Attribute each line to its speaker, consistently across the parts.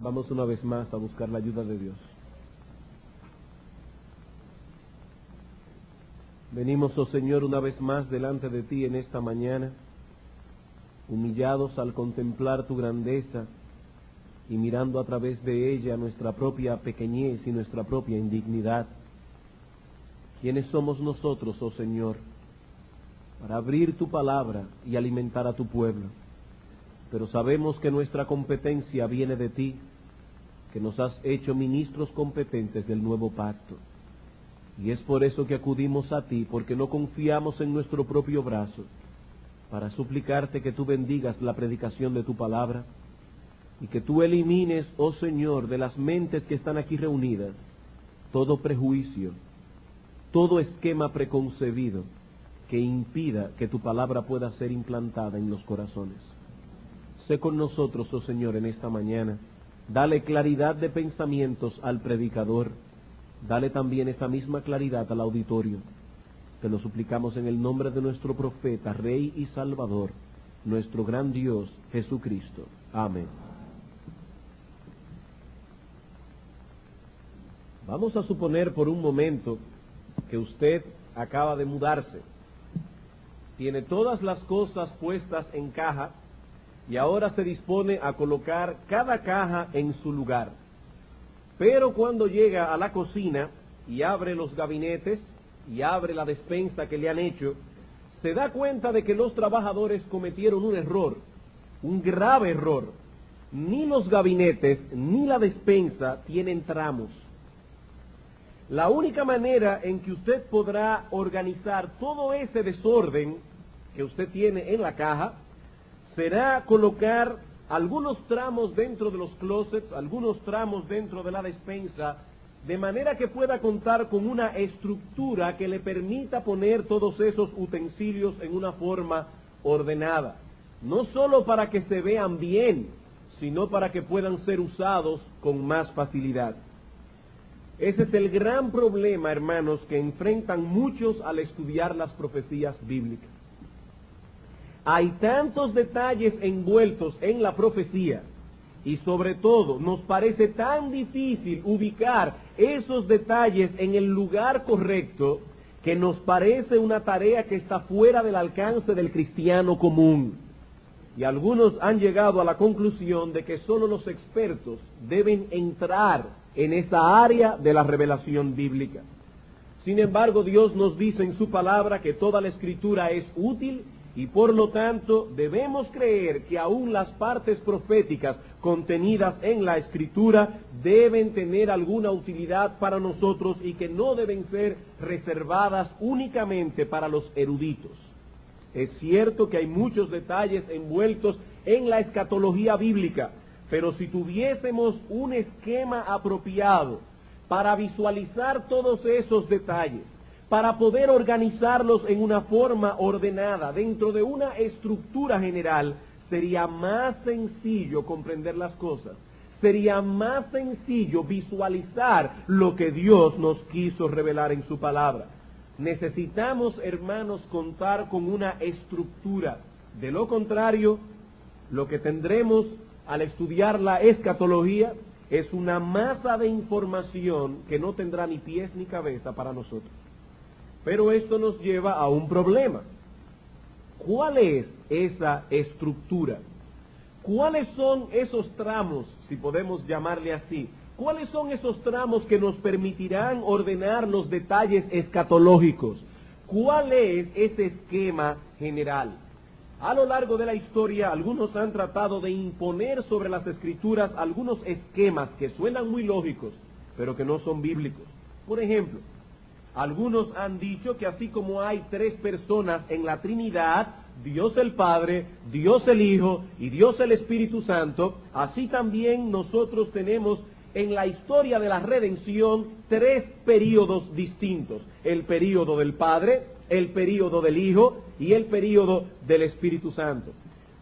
Speaker 1: Vamos una vez más a buscar la ayuda de Dios. Venimos, oh Señor, una vez más delante de ti en esta mañana, humillados al contemplar tu grandeza y mirando a través de ella nuestra propia pequeñez y nuestra propia indignidad. ¿Quiénes somos nosotros, oh Señor, para abrir tu palabra y alimentar a tu pueblo? Pero sabemos que nuestra competencia viene de ti, que nos has hecho ministros competentes del nuevo pacto. Y es por eso que acudimos a ti, porque no confiamos en nuestro propio brazo, para suplicarte que tú bendigas la predicación de tu palabra y que tú elimines, oh Señor, de las mentes que están aquí reunidas, todo prejuicio, todo esquema preconcebido que impida que tu palabra pueda ser implantada en los corazones. Sé con nosotros, oh Señor, en esta mañana. Dale claridad de pensamientos al predicador. Dale también esa misma claridad al auditorio. Te lo suplicamos en el nombre de nuestro profeta, Rey y Salvador, nuestro gran Dios, Jesucristo. Amén. Vamos a suponer por un momento que usted acaba de mudarse. Tiene todas las cosas puestas en caja y ahora se dispone a colocar cada caja en su lugar. Pero cuando llega a la cocina y abre los gabinetes y abre la despensa que le han hecho, se da cuenta de que los trabajadores cometieron un error, un grave error. Ni los gabinetes ni la despensa tienen tramos. La única manera en que usted podrá organizar todo ese desorden que usted tiene en la caja será colocar algunos tramos dentro de los closets, algunos tramos dentro de la despensa, de manera que pueda contar con una estructura que le permita poner todos esos utensilios en una forma ordenada. No solo para que se vean bien, sino para que puedan ser usados con más facilidad. Ese es el gran problema, hermanos, que enfrentan muchos al estudiar las profecías bíblicas. Hay tantos detalles envueltos en la profecía y sobre todo nos parece tan difícil ubicar esos detalles en el lugar correcto que nos parece una tarea que está fuera del alcance del cristiano común. Y algunos han llegado a la conclusión de que solo los expertos deben entrar en esa área de la revelación bíblica. Sin embargo, Dios nos dice en su palabra que toda la escritura es útil y por lo tanto debemos creer que aún las partes proféticas contenidas en la escritura deben tener alguna utilidad para nosotros y que no deben ser reservadas únicamente para los eruditos. Es cierto que hay muchos detalles envueltos en la escatología bíblica, pero si tuviésemos un esquema apropiado para visualizar todos esos detalles, para poder organizarlos en una forma ordenada, dentro de una estructura general, sería más sencillo comprender las cosas. Sería más sencillo visualizar lo que Dios nos quiso revelar en su palabra. Necesitamos, hermanos, contar con una estructura. De lo contrario, lo que tendremos al estudiar la escatología es una masa de información que no tendrá ni pies ni cabeza para nosotros. Pero esto nos lleva a un problema. ¿Cuál es esa estructura? ¿Cuáles son esos tramos, si podemos llamarle así? ¿Cuáles son esos tramos que nos permitirán ordenar los detalles escatológicos? ¿Cuál es ese esquema general? A lo largo de la historia, algunos han tratado de imponer sobre las escrituras algunos esquemas que suenan muy lógicos, pero que no son bíblicos. Por ejemplo, algunos han dicho que así como hay tres personas en la Trinidad, Dios el Padre, Dios el Hijo y Dios el Espíritu Santo, así también nosotros tenemos en la historia de la redención tres períodos distintos: el período del Padre, el período del Hijo y el período del Espíritu Santo.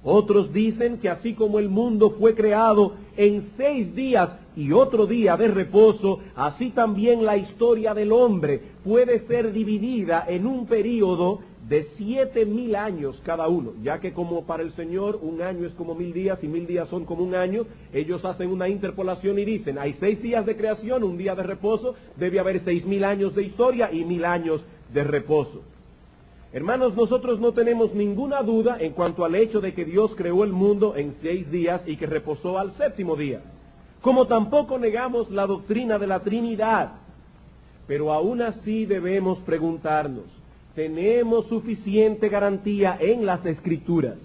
Speaker 1: Otros dicen que así como el mundo fue creado en 6 días y otro día de reposo, así también la historia del hombre puede ser dividida en un período de 7,000 años cada uno, ya que como para el Señor un año es como 1,000 días y 1,000 días son como un año, ellos hacen una interpolación y dicen, hay 6 días de creación, un día de reposo, debe haber 6,000 años de historia y 1,000 años de reposo. Hermanos, nosotros no tenemos ninguna duda en cuanto al hecho de que Dios creó el mundo en 6 días y que reposó al 7º día, como tampoco negamos la doctrina de la Trinidad, pero aún así debemos preguntarnos, ¿tenemos suficiente garantía en las Escrituras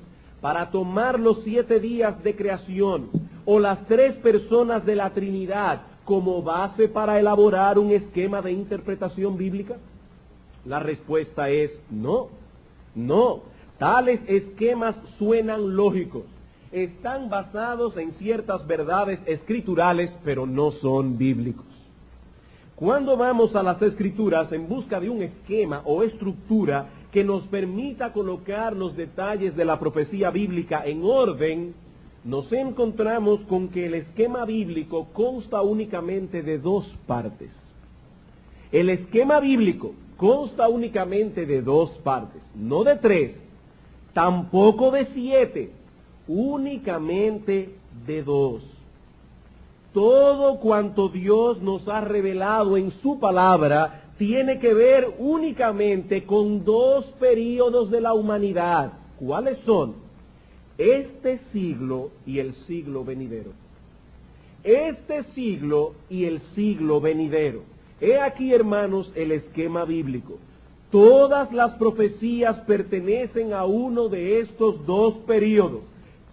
Speaker 1: para tomar los 7 días de creación o las 3 personas de la Trinidad como base para elaborar un esquema de interpretación bíblica? La respuesta es no, no. Tales esquemas suenan lógicos, están basados en ciertas verdades escriturales, pero no son bíblicos. Cuando vamos a las Escrituras en busca de un esquema o estructura que nos permita colocar los detalles de la profecía bíblica en orden, nos encontramos con que el esquema bíblico consta únicamente de 2 partes. El esquema bíblico consta únicamente de 2 partes, no de 3, tampoco de 7, únicamente de 2. Todo cuanto Dios nos ha revelado en su palabra tiene que ver únicamente con 2 períodos de la humanidad. ¿Cuáles son? Este siglo y el siglo venidero. Este siglo y el siglo venidero. He aquí, hermanos, el esquema bíblico. Todas las profecías pertenecen a uno de estos 2 períodos.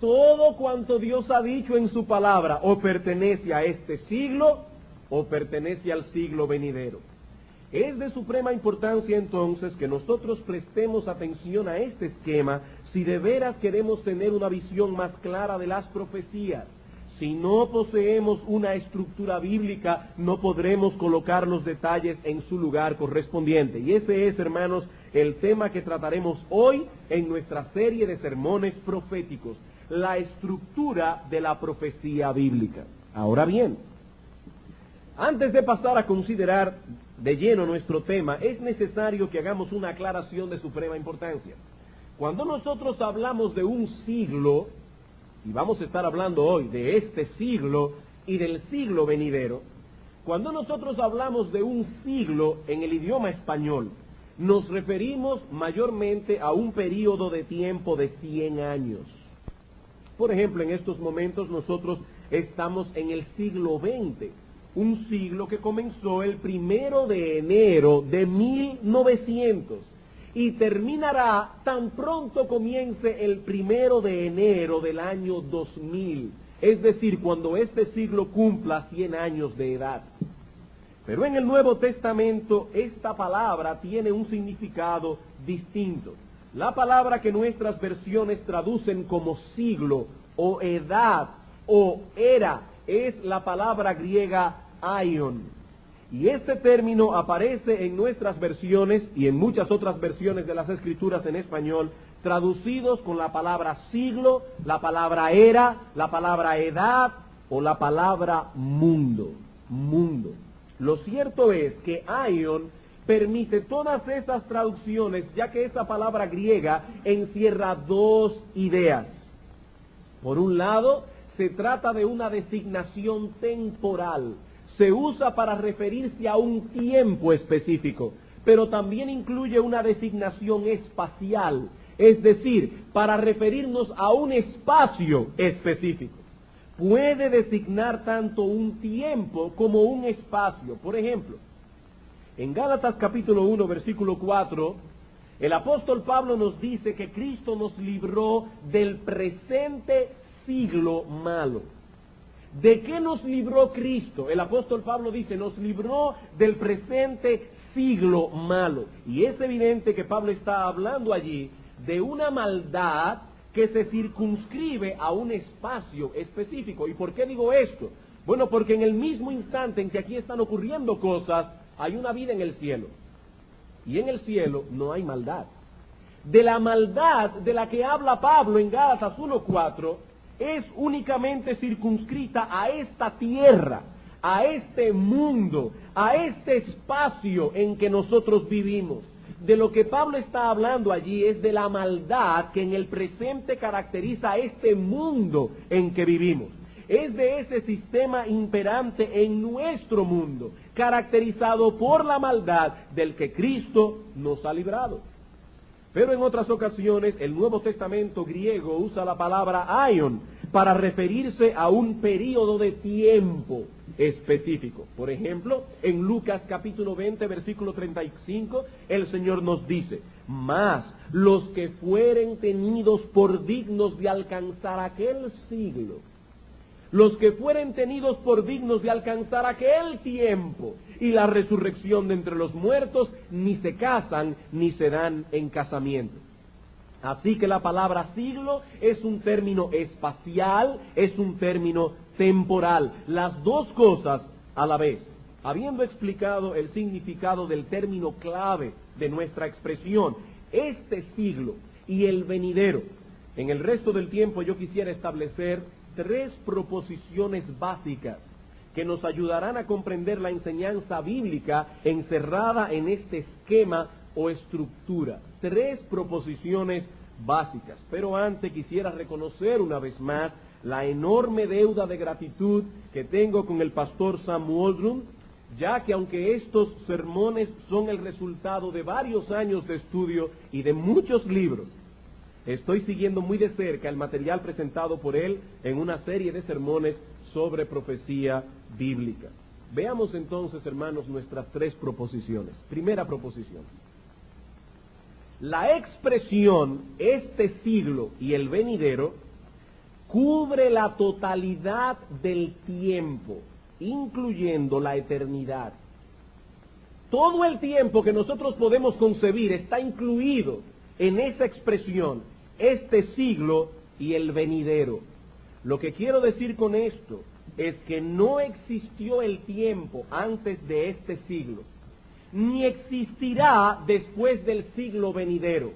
Speaker 1: Todo cuanto Dios ha dicho en su palabra o pertenece a este siglo o pertenece al siglo venidero. Es de suprema importancia entonces que nosotros prestemos atención a este esquema si de veras queremos tener una visión más clara de las profecías. Si no poseemos una estructura bíblica, no podremos colocar los detalles en su lugar correspondiente. Y ese es, hermanos, el tema que trataremos hoy en nuestra serie de sermones proféticos. La estructura de la profecía bíblica. Ahora bien, antes de pasar a considerar de lleno nuestro tema, es necesario que hagamos una aclaración de suprema importancia. Cuando nosotros hablamos de un siglo, y vamos a estar hablando hoy de este siglo y del siglo venidero, cuando nosotros hablamos de un siglo en el idioma español, nos referimos mayormente a un periodo de tiempo de 100 años. Por ejemplo, en estos momentos nosotros estamos en el siglo XX, un siglo que comenzó el 1 de enero de 1900 y terminará tan pronto comience el 1 de enero del año 2000, es decir, cuando este siglo cumpla 100 años de edad. Pero en el Nuevo Testamento esta palabra tiene un significado distinto. La palabra que nuestras versiones traducen como siglo o edad o era es la palabra griega aion. Y este término aparece en nuestras versiones y en muchas otras versiones de las Escrituras en español, traducidos con la palabra siglo, la palabra era, la palabra edad o la palabra mundo. Mundo. Lo cierto es que aion permite todas esas traducciones, ya que esa palabra griega encierra 2 ideas. Por un lado, se trata de una designación temporal. Se usa para referirse a un tiempo específico, pero también incluye una designación espacial, es decir, para referirnos a un espacio específico. Puede designar tanto un tiempo como un espacio. Por ejemplo, en Gálatas capítulo 1, versículo 4, el apóstol Pablo nos dice que Cristo nos libró del presente siglo malo. ¿De qué nos libró Cristo? El apóstol Pablo dice, nos libró del presente siglo malo. Y es evidente que Pablo está hablando allí de una maldad que se circunscribe a un espacio específico. ¿Y por qué digo esto? Bueno, porque en el mismo instante en que aquí están ocurriendo cosas, hay una vida en el cielo. Y en el cielo no hay maldad. De la maldad de la que habla Pablo en Gálatas 1:4 es únicamente circunscrita a esta tierra, a este mundo, a este espacio en que nosotros vivimos. De lo que Pablo está hablando allí es de la maldad que en el presente caracteriza a este mundo en que vivimos. Es de ese sistema imperante en nuestro mundo, caracterizado por la maldad del que Cristo nos ha librado. Pero en otras ocasiones el Nuevo Testamento griego usa la palabra aion para referirse a un periodo de tiempo específico. Por ejemplo, en Lucas capítulo 20, versículo 35, el Señor nos dice: mas los que fueren tenidos por dignos de alcanzar aquel siglo, los que fueren tenidos por dignos de alcanzar aquel tiempo y la resurrección de entre los muertos, ni se casan ni se dan en casamiento. Así que la palabra siglo es un término espacial, es un término temporal, las dos cosas a la vez. Habiendo explicado el significado del término clave de nuestra expresión, este siglo y el venidero, en el resto del tiempo yo quisiera establecer 3 proposiciones básicas que nos ayudarán a comprender la enseñanza bíblica encerrada en este esquema o estructura. 3 proposiciones básicas. Pero antes quisiera reconocer una vez más la enorme deuda de gratitud que tengo con el pastor Sam Waldron, ya que aunque estos sermones son el resultado de varios años de estudio y de muchos libros, estoy siguiendo muy de cerca el material presentado por él en una serie de sermones sobre profecía bíblica. Veamos entonces, hermanos, nuestras 3 proposiciones. Primera proposición: la expresión este siglo y el venidero cubre la totalidad del tiempo, incluyendo la eternidad. Todo el tiempo que nosotros podemos concebir está incluido en esa expresión, este siglo y el venidero. Lo que quiero decir con esto es que no existió el tiempo antes de este siglo, ni existirá después del siglo venidero.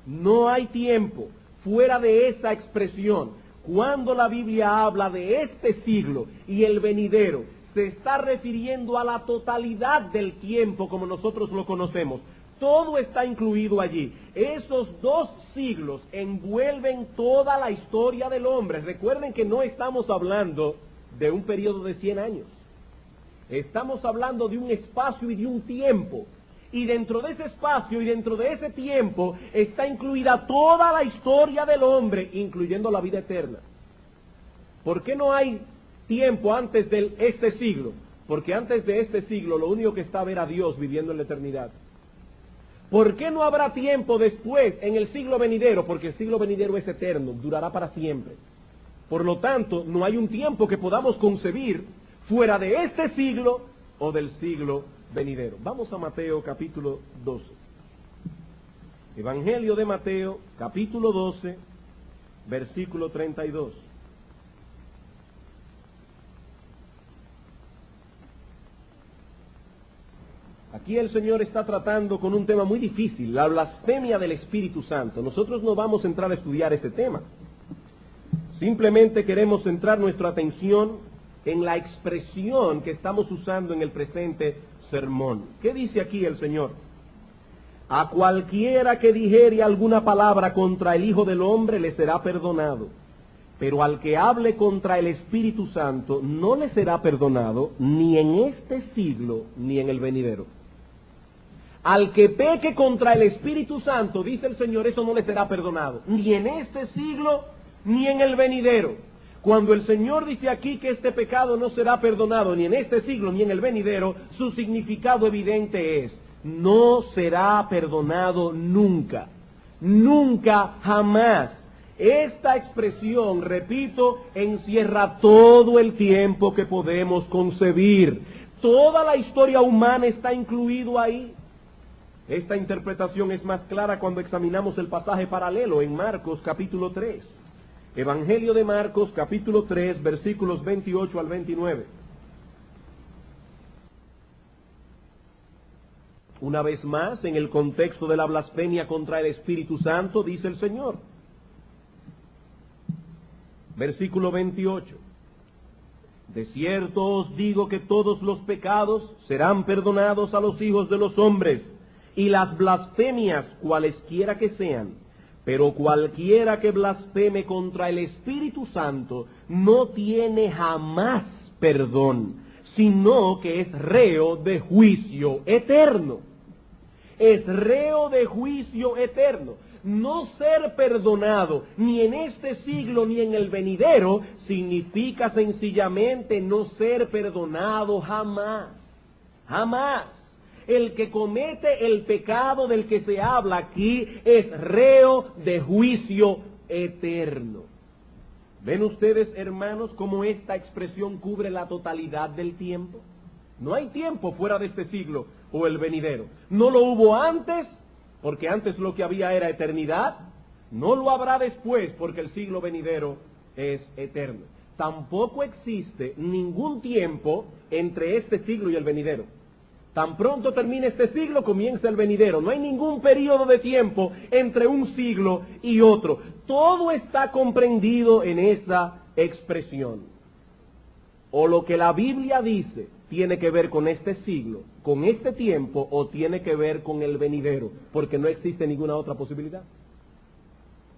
Speaker 1: No hay tiempo fuera de esa expresión. Cuando la Biblia habla de este siglo y el venidero, se está refiriendo a la totalidad del tiempo como nosotros lo conocemos. Todo está incluido allí. Esos 2 siglos envuelven toda la historia del hombre. Recuerden que no estamos hablando de un periodo de 100 años. Estamos hablando de un espacio y de un tiempo. Y dentro de ese espacio y dentro de ese tiempo está incluida toda la historia del hombre, incluyendo la vida eterna. ¿Por qué no hay tiempo antes de este siglo? Porque antes de este siglo lo único que estaba era Dios viviendo en la eternidad. ¿Por qué no habrá tiempo después en el siglo venidero? Porque el siglo venidero es eterno, durará para siempre. Por lo tanto, no hay un tiempo que podamos concebir fuera de este siglo o del siglo venidero. Vamos a Mateo capítulo 12. Evangelio de Mateo capítulo 12, versículo 32. Aquí el Señor está tratando con un tema muy difícil, la blasfemia del Espíritu Santo. Nosotros no vamos a entrar a estudiar ese tema. Simplemente queremos centrar nuestra atención en la expresión que estamos usando en el presente sermón. ¿Qué dice aquí el Señor? A cualquiera que dijere alguna palabra contra el Hijo del Hombre le será perdonado, pero al que hable contra el Espíritu Santo no le será perdonado ni en este siglo ni en el venidero. Al que peque contra el Espíritu Santo, dice el Señor, eso no le será perdonado, ni en este siglo ni en el venidero. Cuando el Señor dice aquí que este pecado no será perdonado ni en este siglo ni en el venidero, su significado evidente es: no será perdonado nunca. Nunca, jamás. Esta expresión, repito, encierra todo el tiempo que podemos concebir. Toda la historia humana está incluido ahí. Esta interpretación es más clara cuando examinamos el pasaje paralelo en Marcos capítulo 3. Evangelio de Marcos capítulo 3, versículos 28 al 29. Una vez más, en el contexto de la blasfemia contra el Espíritu Santo, dice el Señor. Versículo 28. De cierto os digo que todos los pecados serán perdonados a los hijos de los hombres, y las blasfemias cualesquiera que sean. Pero cualquiera que blasfeme contra el Espíritu Santo no tiene jamás perdón, sino que es reo de juicio eterno. Es reo de juicio eterno. No ser perdonado, ni en este siglo ni en el venidero, significa sencillamente no ser perdonado jamás. Jamás. El que comete el pecado del que se habla aquí es reo de juicio eterno. ¿Ven ustedes, hermanos, cómo esta expresión cubre la totalidad del tiempo? No hay tiempo fuera de este siglo o el venidero. No lo hubo antes, porque antes lo que había era eternidad. No lo habrá después, porque el siglo venidero es eterno. Tampoco existe ningún tiempo entre este siglo y el venidero. Tan pronto termine este siglo, comienza el venidero. No hay ningún periodo de tiempo entre un siglo y otro. Todo está comprendido en esa expresión. O lo que la Biblia dice tiene que ver con este siglo, con este tiempo, o tiene que ver con el venidero, porque no existe ninguna otra posibilidad.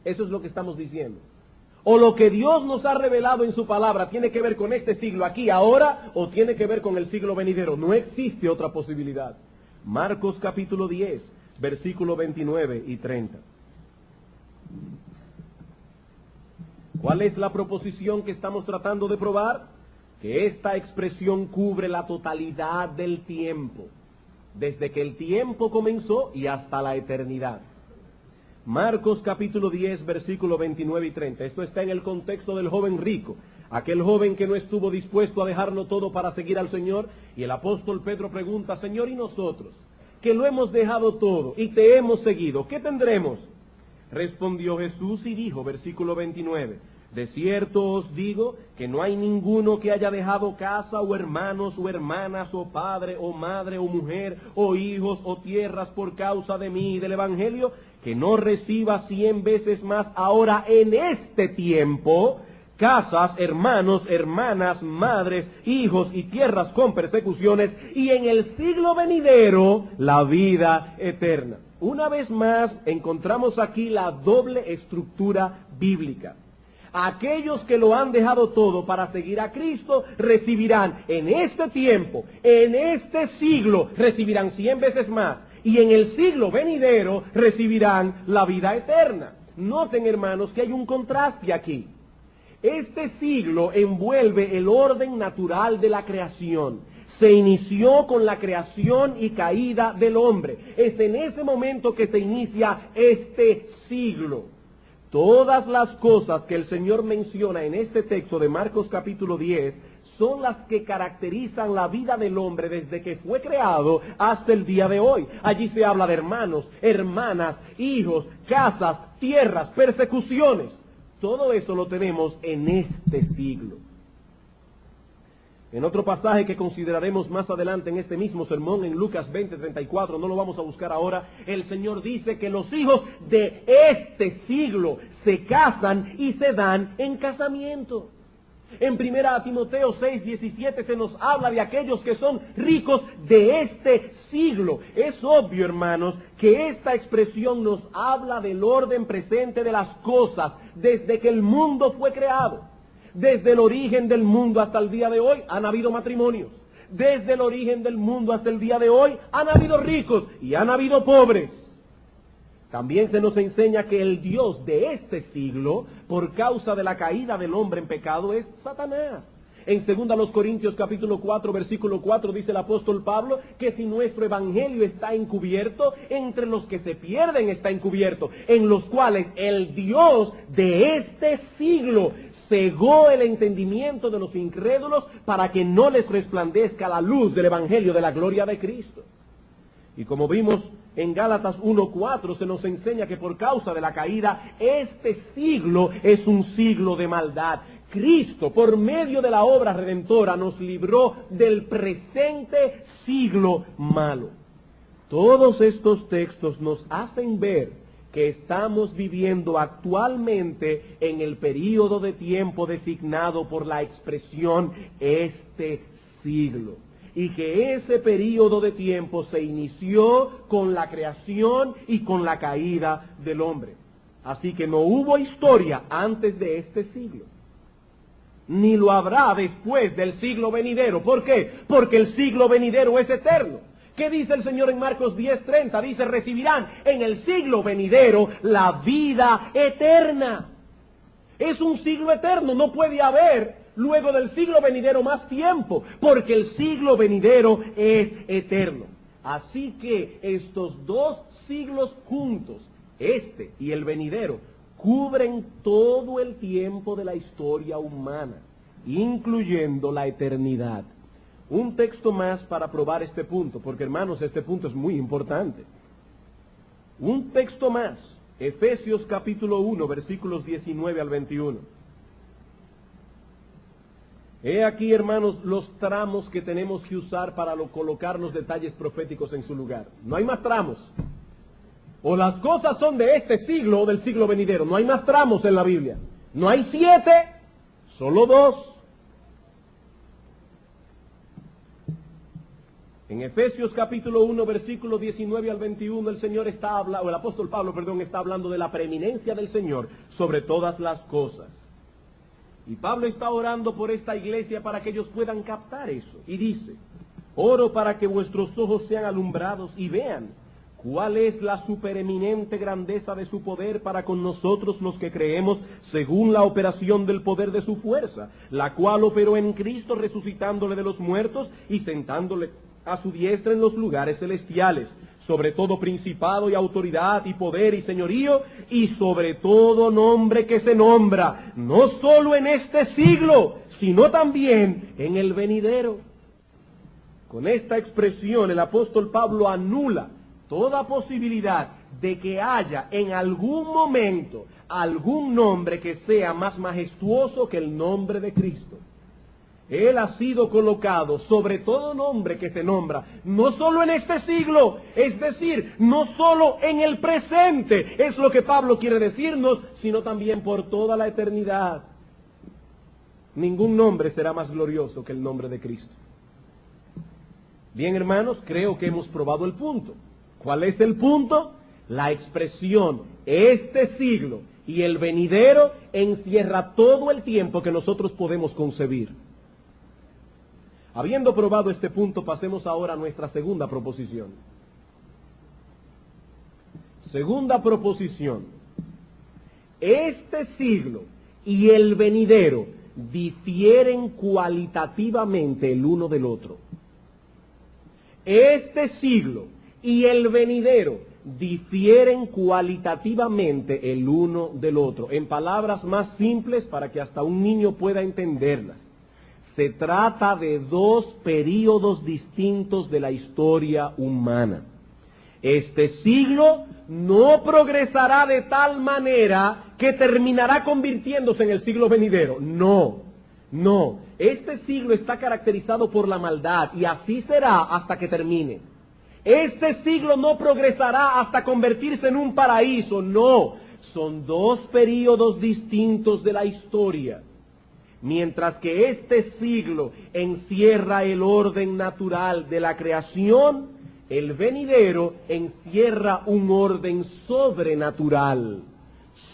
Speaker 1: Eso es lo que estamos diciendo. O lo que Dios nos ha revelado en su palabra tiene que ver con este siglo aquí, ahora, o tiene que ver con el siglo venidero. No existe otra posibilidad. Marcos capítulo 10, versículo 29 y 30. ¿Cuál es la proposición que estamos tratando de probar? Que esta expresión cubre la totalidad del tiempo, desde que el tiempo comenzó y hasta la eternidad. Marcos capítulo 10, versículo 29 y 30. Esto está en el contexto del joven rico, aquel joven que no estuvo dispuesto a dejarlo todo para seguir al Señor. Y el apóstol Pedro pregunta: Señor, ¿y nosotros, que lo hemos dejado todo y te hemos seguido, qué tendremos? Respondió Jesús y dijo, versículo 29, de cierto os digo que no hay ninguno que haya dejado casa o hermanos o hermanas o padre o madre o mujer o hijos o tierras por causa de mí y del Evangelio, que no reciba 100 veces más ahora en este tiempo casas, hermanos, hermanas, madres, hijos y tierras con persecuciones, y en el siglo venidero la vida eterna. Una vez más encontramos aquí la doble estructura bíblica. Aquellos que lo han dejado todo para seguir a Cristo recibirán en este tiempo, en este siglo, recibirán 100 veces más. Y en el siglo venidero recibirán la vida eterna. Noten, hermanos, que hay un contraste aquí. Este siglo envuelve el orden natural de la creación. Se inició con la creación y caída del hombre. Es en ese momento que se inicia este siglo. Todas las cosas que el Señor menciona en este texto de Marcos capítulo 10 son las que caracterizan la vida del hombre desde que fue creado hasta el día de hoy. Allí se habla de hermanos, hermanas, hijos, casas, tierras, persecuciones. Todo eso lo tenemos en este siglo. En otro pasaje que consideraremos más adelante en este mismo sermón, en Lucas 20:34, no lo vamos a buscar ahora, el Señor dice que los hijos de este siglo se casan y se dan en casamiento. En 1 Timoteo 6:17 se nos habla de aquellos que son ricos de este siglo. Es obvio, hermanos, que esta expresión nos habla del orden presente de las cosas desde que el mundo fue creado. Desde el origen del mundo hasta el día de hoy han habido matrimonios. Desde el origen del mundo hasta el día de hoy han habido ricos y han habido pobres. También se nos enseña que el Dios de este siglo, por causa de la caída del hombre en pecado, es Satanás. En 2 Corintios capítulo 4, versículo 4, dice el apóstol Pablo que si nuestro evangelio está encubierto, entre los que se pierden está encubierto, en los cuales el Dios de este siglo cegó el entendimiento de los incrédulos para que no les resplandezca la luz del evangelio de la gloria de Cristo. Y como vimos en Gálatas 1:4, se nos enseña que por causa de la caída, este siglo es un siglo de maldad. Cristo, por medio de la obra redentora, nos libró del presente siglo malo. Todos estos textos nos hacen ver que estamos viviendo actualmente en el período de tiempo designado por la expresión este siglo. y que ese periodo de tiempo se inició con la creación y con la caída del hombre. Así que no hubo historia antes de este siglo, ni lo habrá después del siglo venidero. ¿Por qué? Porque el siglo venidero es eterno. ¿Qué dice el Señor en Marcos 10:30? Dice, recibirán en el siglo venidero la vida eterna. Es un siglo eterno, no puede haber luego del siglo venidero más tiempo, porque el siglo venidero es eterno. Así que estos dos siglos juntos, este y el venidero, cubren todo el tiempo de la historia humana, incluyendo la eternidad. Un texto más para probar este punto, porque hermanos, este punto es muy importante. Un texto más, Efesios capítulo 1, versículos 19 al 21. He aquí, hermanos, los tramos que tenemos que usar para colocar los detalles proféticos en su lugar. No hay más tramos. O las cosas son de este siglo o del siglo venidero. No hay más tramos en la Biblia. No hay 7, solo 2. En Efesios capítulo 1, versículos 19 al 21, el Señor está hablando, el apóstol Pablo, está hablando de la preeminencia del Señor sobre todas las cosas. Y Pablo está orando por esta iglesia para que ellos puedan captar eso. Y dice, oro para que vuestros ojos sean alumbrados y vean cuál es la supereminente grandeza de su poder para con nosotros los que creemos, según la operación del poder de su fuerza, la cual operó en Cristo resucitándole de los muertos y sentándole a su diestra en los lugares celestiales, sobre todo principado y autoridad y poder y señorío, y sobre todo nombre que se nombra, no solo en este siglo, sino también en el venidero. Con esta expresión el apóstol Pablo anula toda posibilidad de que haya en algún momento algún nombre que sea más majestuoso que el nombre de Cristo. Él ha sido colocado sobre todo nombre que se nombra, no solo en este siglo, es decir, no solo en el presente, es lo que Pablo quiere decirnos, sino también por toda la eternidad. Ningún nombre será más glorioso que el nombre de Cristo. Bien, hermanos, creo que hemos probado el punto. ¿Cuál es el punto? La expresión, este siglo y el venidero, encierra todo el tiempo que nosotros podemos concebir. Habiendo probado este punto, pasemos ahora a nuestra segunda proposición. Segunda proposición. Este siglo y el venidero difieren cualitativamente el uno del otro. Este siglo y el venidero difieren cualitativamente el uno del otro. En palabras más simples, para que hasta un niño pueda entenderlas. Se trata de dos períodos distintos de la historia humana. Este siglo no progresará de tal manera que terminará convirtiéndose en el siglo venidero. No, no. Este siglo está caracterizado por la maldad y así será hasta que termine. Este siglo no progresará hasta convertirse en un paraíso. No, son dos períodos distintos de la historia. Mientras que este siglo encierra el orden natural de la creación, el venidero encierra un orden sobrenatural.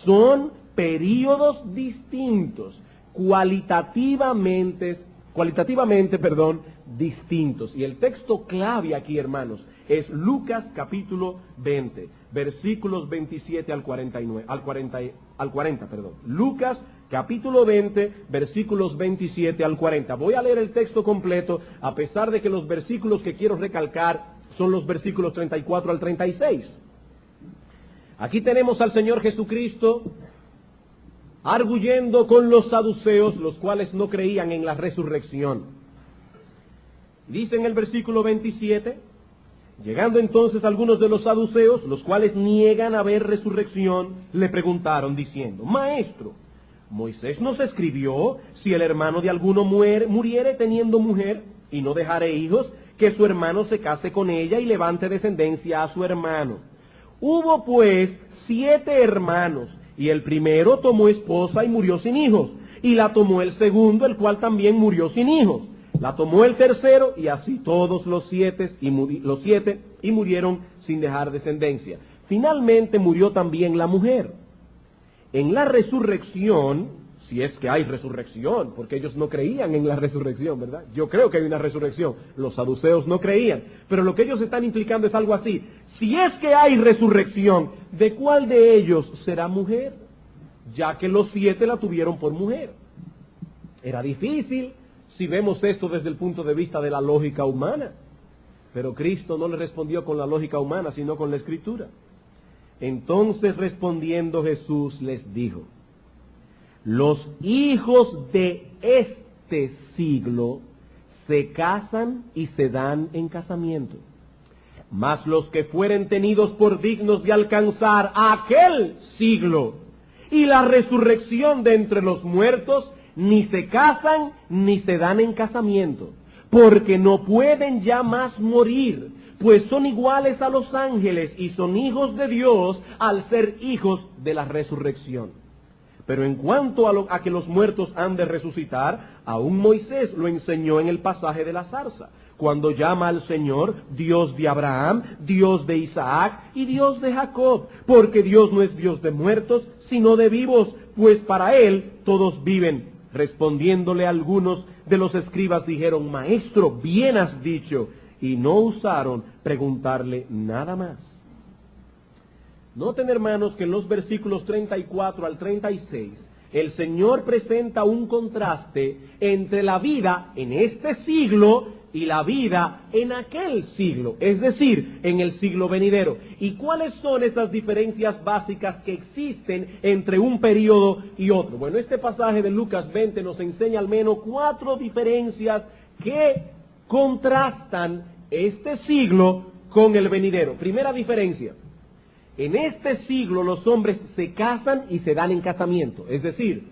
Speaker 1: Son períodos distintos, cualitativamente, distintos. Y el texto clave aquí, hermanos, es Lucas capítulo 20, versículos 27 al 40. Lucas capítulo 20, versículos 27 al 40. Voy a leer el texto completo, a pesar de que los versículos que quiero recalcar son los versículos 34 al 36. Aquí tenemos al Señor Jesucristo arguyendo con los saduceos, los cuales no creían en la resurrección. Dice en el versículo 27, llegando entonces algunos de los saduceos, los cuales niegan haber resurrección, le preguntaron diciendo, Maestro, Moisés nos escribió, si el hermano de alguno muriere teniendo mujer y no dejare hijos, que su hermano se case con ella y levante descendencia a su hermano. Hubo pues 7 hermanos, y el primero tomó esposa y murió sin hijos, y la tomó el segundo, el cual también murió sin hijos. La tomó el tercero y así todos los siete y murieron sin dejar descendencia. Finalmente murió también la mujer. En la resurrección, si es que hay resurrección, porque ellos no creían en la resurrección, ¿verdad? Yo creo que hay una resurrección, los saduceos no creían, pero lo que ellos están implicando es algo así. Si es que hay resurrección, ¿de cuál de ellos será mujer? Ya que los 7 la tuvieron por mujer. Era difícil si vemos esto desde el punto de vista de la lógica humana, pero Cristo no le respondió con la lógica humana, sino con la Escritura. Entonces respondiendo Jesús les dijo: los hijos de este siglo se casan y se dan en casamiento, mas los que fueren tenidos por dignos de alcanzar aquel siglo y la resurrección de entre los muertos, ni se casan ni se dan en casamiento, porque no pueden ya más morir, pues son iguales a los ángeles y son hijos de Dios al ser hijos de la resurrección. Pero en cuanto a que los muertos han de resucitar, aún Moisés lo enseñó en el pasaje de la zarza, cuando llama al Señor Dios de Abraham, Dios de Isaac y Dios de Jacob, porque Dios no es Dios de muertos, sino de vivos, pues para Él todos viven. Respondiéndole algunos de los escribas dijeron: Maestro, bien has dicho, y no usaron preguntarle nada más. Noten, hermanos, que en los versículos 34 al 36, el Señor presenta un contraste entre la vida en este siglo y la vida en aquel siglo, es decir, en el siglo venidero. ¿Y cuáles son esas diferencias básicas que existen entre un periodo y otro? Bueno, este pasaje de Lucas 20 nos enseña al menos 4 diferencias que contrastan este siglo con el venidero. Primera diferencia: en este siglo los hombres se casan y se dan en casamiento, es decir,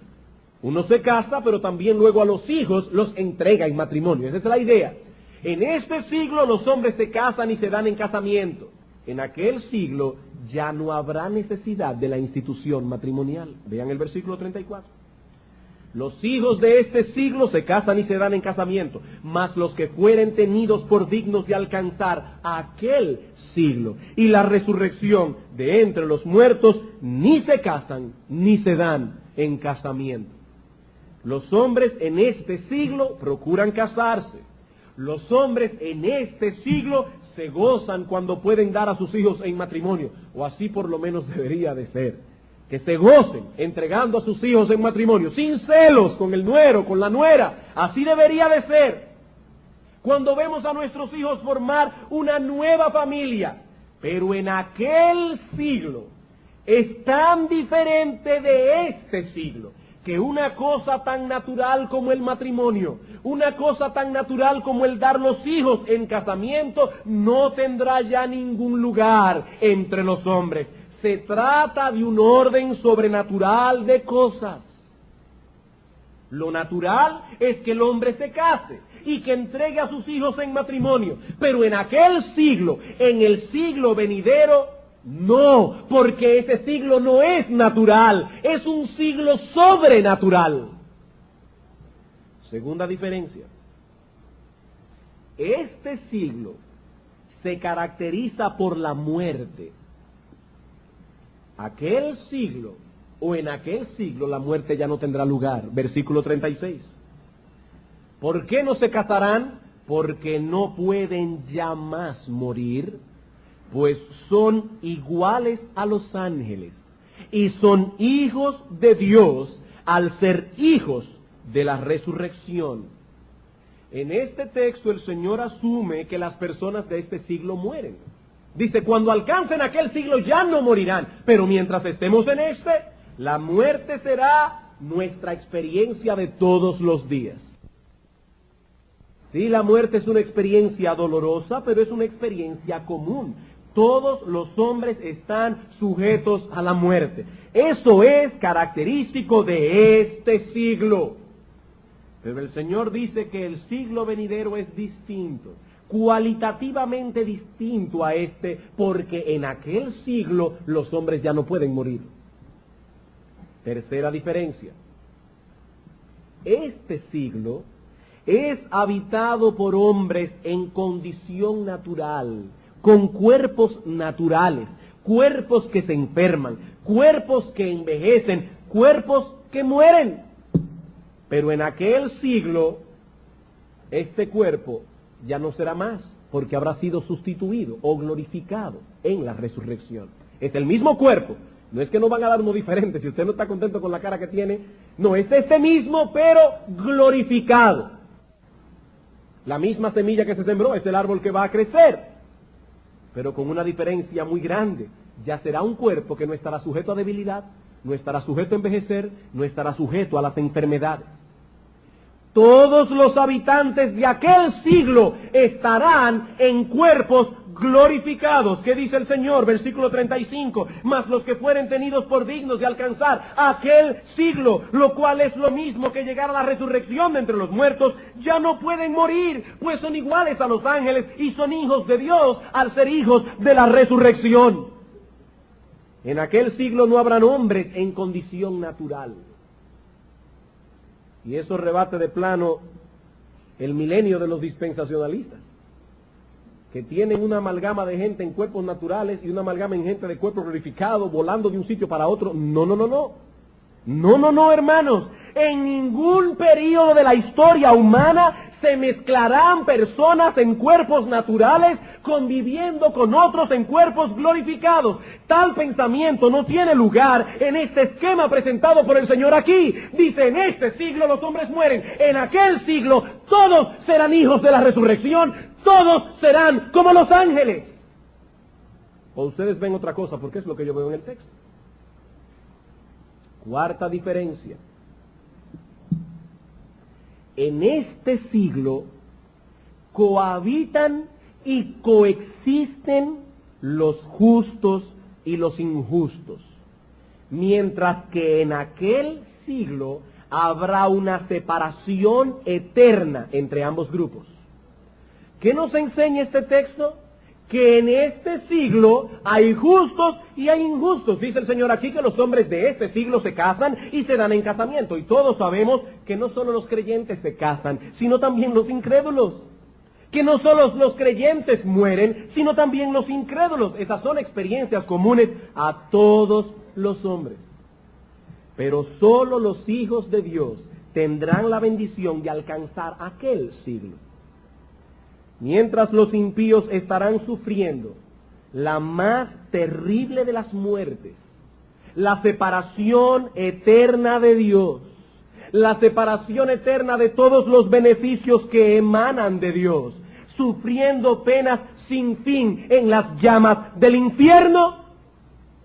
Speaker 1: uno se casa, pero también luego a los hijos los entrega en matrimonio. Esa es la idea. En este siglo los hombres se casan y se dan en casamiento. En aquel siglo ya no habrá necesidad de la institución matrimonial. Vean el versículo 34. Los hijos de este siglo se casan y se dan en casamiento, mas los que fueren tenidos por dignos de alcanzar aquel siglo y la resurrección de entre los muertos, ni se casan ni se dan en casamiento. Los hombres en este siglo procuran casarse. Los hombres en este siglo se gozan cuando pueden dar a sus hijos en matrimonio, o así por lo menos debería de ser. Que se gocen entregando a sus hijos en matrimonio, sin celos con el nuero, con la nuera. Así debería de ser. Cuando vemos a nuestros hijos formar una nueva familia, pero en aquel siglo es tan diferente de este siglo, que una cosa tan natural como el matrimonio, una cosa tan natural como el dar los hijos en casamiento, no tendrá ya ningún lugar entre los hombres. Se trata de un orden sobrenatural de cosas. Lo natural es que el hombre se case y que entregue a sus hijos en matrimonio. Pero en aquel siglo, en el siglo venidero, no, porque ese siglo no es natural, es un siglo sobrenatural. Segunda diferencia. Este siglo se caracteriza por la muerte. Aquel siglo, o en aquel siglo, la muerte ya no tendrá lugar. Versículo 36. ¿Por qué no se casarán? Porque no pueden ya más morir, pues son iguales a los ángeles, y son hijos de Dios al ser hijos de la resurrección. En este texto el Señor asume que las personas de este siglo mueren. Dice, cuando alcancen aquel siglo ya no morirán, pero mientras estemos en este, la muerte será nuestra experiencia de todos los días. Sí, la muerte es una experiencia dolorosa, pero es una experiencia común. Todos los hombres están sujetos a la muerte. Eso es característico de este siglo. Pero el Señor dice que el siglo venidero es distinto, cualitativamente distinto a este, porque en aquel siglo los hombres ya no pueden morir. Tercera diferencia. Este siglo es habitado por hombres en condición natural, con cuerpos naturales, cuerpos que se enferman, cuerpos que envejecen, cuerpos que mueren. Pero en aquel siglo, este cuerpo ya no será más, porque habrá sido sustituido o glorificado en la resurrección. Es el mismo cuerpo. No es que no van a dar uno diferente. Si usted no está contento con la cara que tiene, no, es este mismo, pero glorificado. La misma semilla que se sembró es el árbol que va a crecer, pero con una diferencia muy grande. Ya será un cuerpo que no estará sujeto a debilidad, no estará sujeto a envejecer, no estará sujeto a las enfermedades. Todos los habitantes de aquel siglo estarán en cuerpos glorificados. ¿Qué dice el Señor? Versículo 35. Mas los que fueren tenidos por dignos de alcanzar aquel siglo, lo cual es lo mismo que llegar a la resurrección de entre los muertos, ya no pueden morir, pues son iguales a los ángeles y son hijos de Dios al ser hijos de la resurrección. En aquel siglo no habrán hombres en condición natural. Y eso rebate de plano el milenio de los dispensacionalistas, que tienen una amalgama de gente en cuerpos naturales y una amalgama en gente de cuerpo glorificado, volando de un sitio para otro. No, hermanos. En ningún periodo de la historia humana se mezclarán personas en cuerpos naturales conviviendo con otros en cuerpos glorificados. Tal pensamiento no tiene lugar en este esquema presentado por el Señor aquí. Dice, en este siglo los hombres mueren, en aquel siglo todos serán hijos de la resurrección, todos serán como los ángeles. O ustedes ven otra cosa, porque es lo que yo veo en el texto. Cuarta diferencia. En este siglo cohabitan y coexisten los justos y los injustos, mientras que en aquel siglo habrá una separación eterna entre ambos grupos. ¿Qué nos enseña este texto? Que en este siglo hay justos y hay injustos. Dice el Señor aquí que los hombres de este siglo se casan y se dan en casamiento. Y todos sabemos que no solo los creyentes se casan, sino también los incrédulos. Que no solo los creyentes mueren, sino también los incrédulos. Esas son experiencias comunes a todos los hombres. Pero solo los hijos de Dios tendrán la bendición de alcanzar aquel siglo. Mientras los impíos estarán sufriendo la más terrible de las muertes, la separación eterna de Dios, la separación eterna de todos los beneficios que emanan de Dios, sufriendo penas sin fin en las llamas del infierno,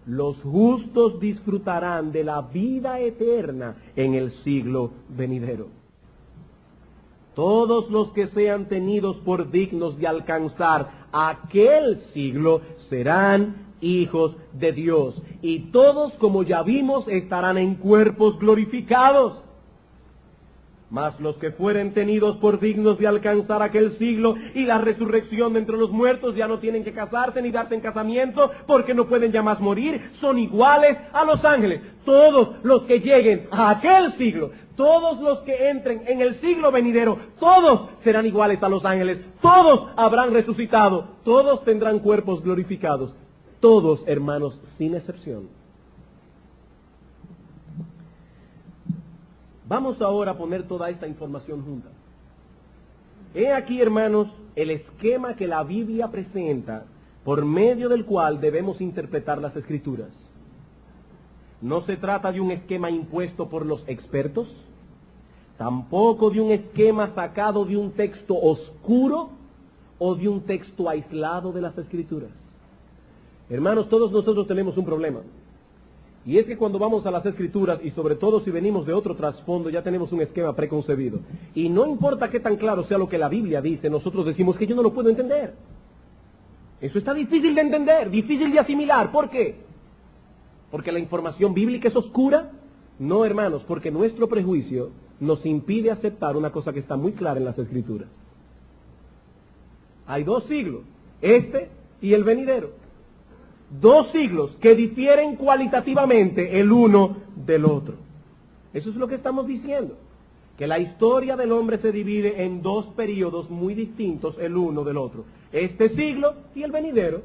Speaker 1: los justos disfrutarán de la vida eterna en el siglo venidero. Todos los que sean tenidos por dignos de alcanzar aquel siglo serán hijos de Dios. Y todos, como ya vimos, estarán en cuerpos glorificados. Mas los que fueren tenidos por dignos de alcanzar aquel siglo y la resurrección de entre los muertos ya no tienen que casarse ni darse en casamiento porque no pueden ya más morir. Son iguales a los ángeles. Todos los que lleguen a aquel siglo, todos los que entren en el siglo venidero, todos serán iguales a los ángeles, todos habrán resucitado, todos tendrán cuerpos glorificados, todos, hermanos, sin excepción. Vamos ahora a poner toda esta información junta. He aquí, hermanos, el esquema que la Biblia presenta por medio del cual debemos interpretar las Escrituras. No se trata de un esquema impuesto por los expertos, tampoco de un esquema sacado de un texto oscuro o de un texto aislado de las Escrituras. Hermanos, todos nosotros tenemos un problema. Y es que cuando vamos a las Escrituras, y sobre todo si venimos de otro trasfondo, ya tenemos un esquema preconcebido. Y no importa qué tan claro sea lo que la Biblia dice, nosotros decimos que yo no lo puedo entender. Eso está difícil de entender, difícil de asimilar. ¿Por qué? ¿Porque la información bíblica es oscura? No, hermanos, porque nuestro prejuicio nos impide aceptar una cosa que está muy clara en las Escrituras. Hay dos siglos, este y el venidero. Dos siglos que difieren cualitativamente el uno del otro. Eso es lo que estamos diciendo. que la historia del hombre se divide en dos periodos muy distintos el uno del otro, este siglo y el venidero,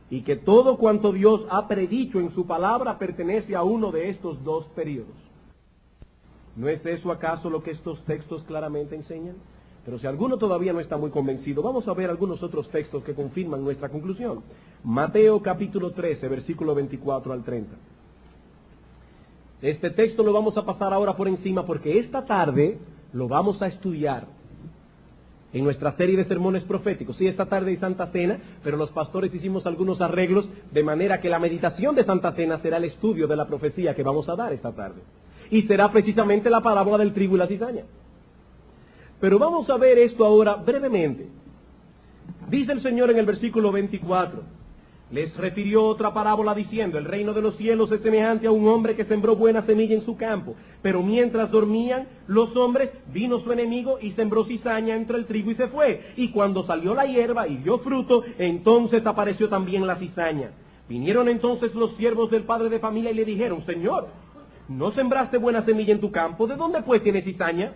Speaker 1: y que todo cuanto Dios ha predicho en su palabra pertenece a uno de estos dos periodos. ¿No es eso acaso lo que estos textos claramente enseñan? Pero si alguno todavía no está muy convencido, vamos a ver algunos otros textos que confirman nuestra conclusión. Mateo capítulo 13, versículo 24 al 30. Este texto lo vamos a pasar ahora por encima porque esta tarde lo vamos a estudiar en nuestra serie de sermones proféticos. Sí, esta tarde hay Santa Cena, pero los pastores hicimos algunos arreglos de manera que la meditación de Santa Cena será el estudio de la profecía que vamos a dar esta tarde. Y será precisamente la parábola del trigo y la cizaña. Pero vamos a ver esto ahora brevemente. Dice el Señor en el versículo 24, les refirió otra parábola diciendo, el reino de los cielos es semejante a un hombre que sembró buena semilla en su campo, pero mientras dormían los hombres, vino su enemigo y sembró cizaña entre el trigo y se fue. Y cuando salió la hierba y dio fruto, entonces apareció también la cizaña. Vinieron entonces los siervos del padre de familia y le dijeron, Señor, ¿no sembraste buena semilla en tu campo? ¿De dónde pues tiene cizaña?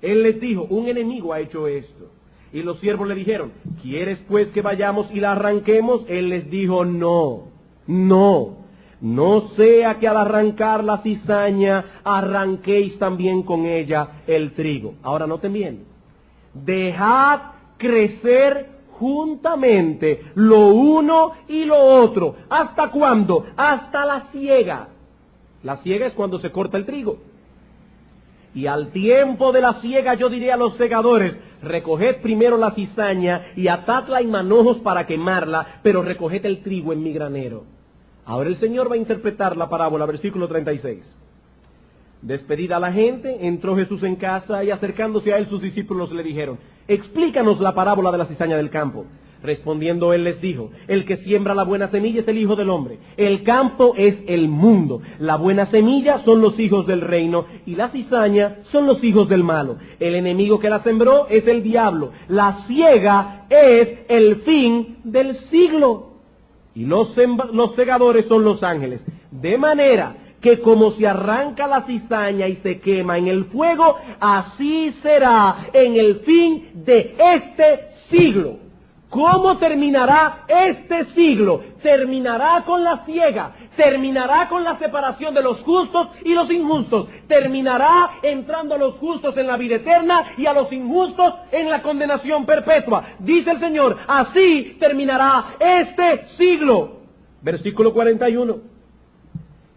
Speaker 1: Él les dijo, un enemigo ha hecho esto. Y los siervos le dijeron, ¿quieres pues que vayamos y la arranquemos? Él les dijo, no sea que al arrancar la cizaña arranquéis también con ella el trigo. Ahora noten bien, dejad crecer juntamente lo uno y lo otro. ¿Hasta cuándo? Hasta la siega. La siega es cuando se corta el trigo. Y al tiempo de la siega yo diré a los segadores, recoged primero la cizaña y atadla en manojos para quemarla, pero recoged el trigo en mi granero. Ahora el Señor va a interpretar la parábola, versículo 36. Despedida la gente, entró Jesús en casa y acercándose a él sus discípulos le dijeron, explícanos la parábola de la cizaña del campo. Respondiendo él les dijo, el que siembra la buena semilla es el Hijo del Hombre. El campo es el mundo. La buena semilla son los hijos del reino y la cizaña son los hijos del malo. El enemigo que la sembró es el diablo. La siega es el fin del siglo. Y los segadores son los ángeles. De manera que como se arranca la cizaña y se quema en el fuego, así será en el fin de este siglo. ¿Cómo terminará este siglo? Terminará con la siega, terminará con la separación de los justos y los injustos, terminará entrando a los justos en la vida eterna y a los injustos en la condenación perpetua. Dice el Señor, así terminará este siglo. Versículo 41.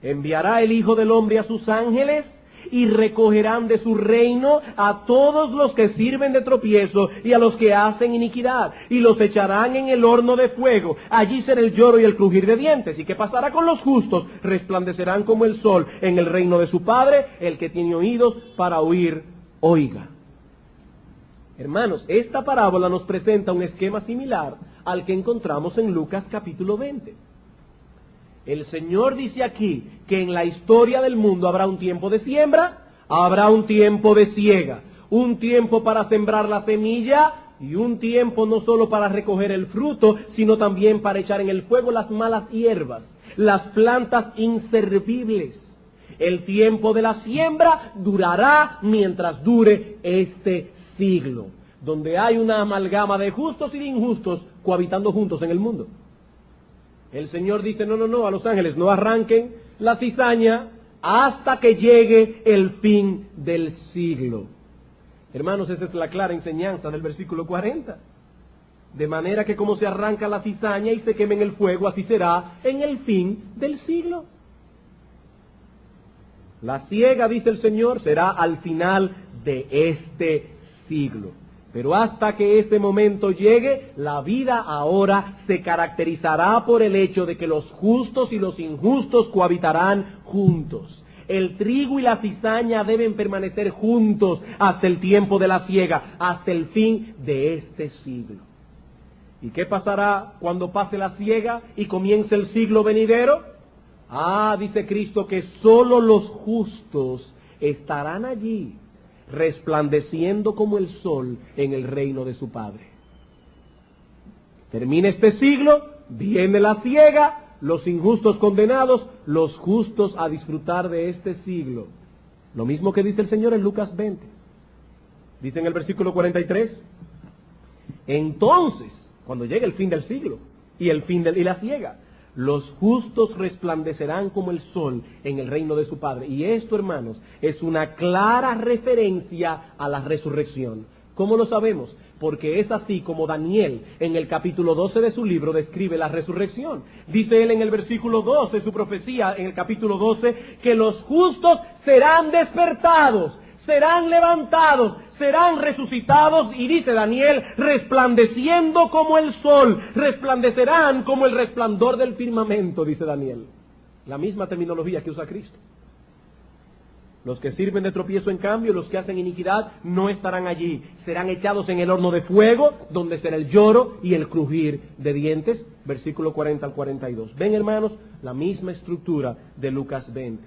Speaker 1: Enviará el Hijo del Hombre a sus ángeles y recogerán de su reino a todos los que sirven de tropiezo y a los que hacen iniquidad, y los echarán en el horno de fuego. Allí será el lloro y el crujir de dientes. ¿Y qué pasará con los justos? Resplandecerán como el sol en el reino de su Padre. El que tiene oídos para oír, oiga. Hermanos, esta parábola nos presenta un esquema similar al que encontramos en Lucas capítulo 20. El Señor dice aquí que en la historia del mundo habrá un tiempo de siembra, habrá un tiempo de siega, un tiempo para sembrar la semilla y un tiempo no solo para recoger el fruto, sino también para echar en el fuego las malas hierbas, las plantas inservibles. El tiempo de la siembra durará mientras dure este siglo, donde hay una amalgama de justos y de injustos cohabitando juntos en el mundo. El Señor dice, no, a los ángeles, no arranquen la cizaña hasta que llegue el fin del siglo. Hermanos, esa es la clara enseñanza del versículo 40. De manera que como se arranca la cizaña y se quema en el fuego, así será en el fin del siglo. La siega, dice el Señor, será al final de este siglo. Pero hasta que ese momento llegue, la vida ahora se caracterizará por el hecho de que los justos y los injustos cohabitarán juntos. El trigo y la cizaña deben permanecer juntos hasta el tiempo de la siega, hasta el fin de este siglo. ¿Y qué pasará cuando pase la siega y comience el siglo venidero? Dice Cristo que solo los justos estarán allí, resplandeciendo como el sol en el reino de su Padre. Termina este siglo, viene la siega, los injustos condenados, los justos a disfrutar de este siglo Lo mismo que dice el Señor en Lucas 20. Dice en el versículo 43, entonces, cuando llegue el fin del siglo y la ciega, los justos resplandecerán como el sol en el reino de su Padre. Y esto, hermanos, es una clara referencia a la resurrección. ¿Cómo lo sabemos? Porque es así como Daniel, en el capítulo 12 de su libro, describe la resurrección. Dice él en el versículo 12 de su profecía, en el capítulo 12, que los justos serán despertados, serán levantados, serán resucitados, y dice Daniel, resplandeciendo como el sol, resplandecerán como el resplandor del firmamento, dice Daniel. La misma terminología que usa Cristo. Los que sirven de tropiezo, en cambio, los que hacen iniquidad, no estarán allí. Serán echados en el horno de fuego, donde será el lloro y el crujir de dientes. Versículo 40 al 42. Ven, hermanos, la misma estructura de Lucas 20.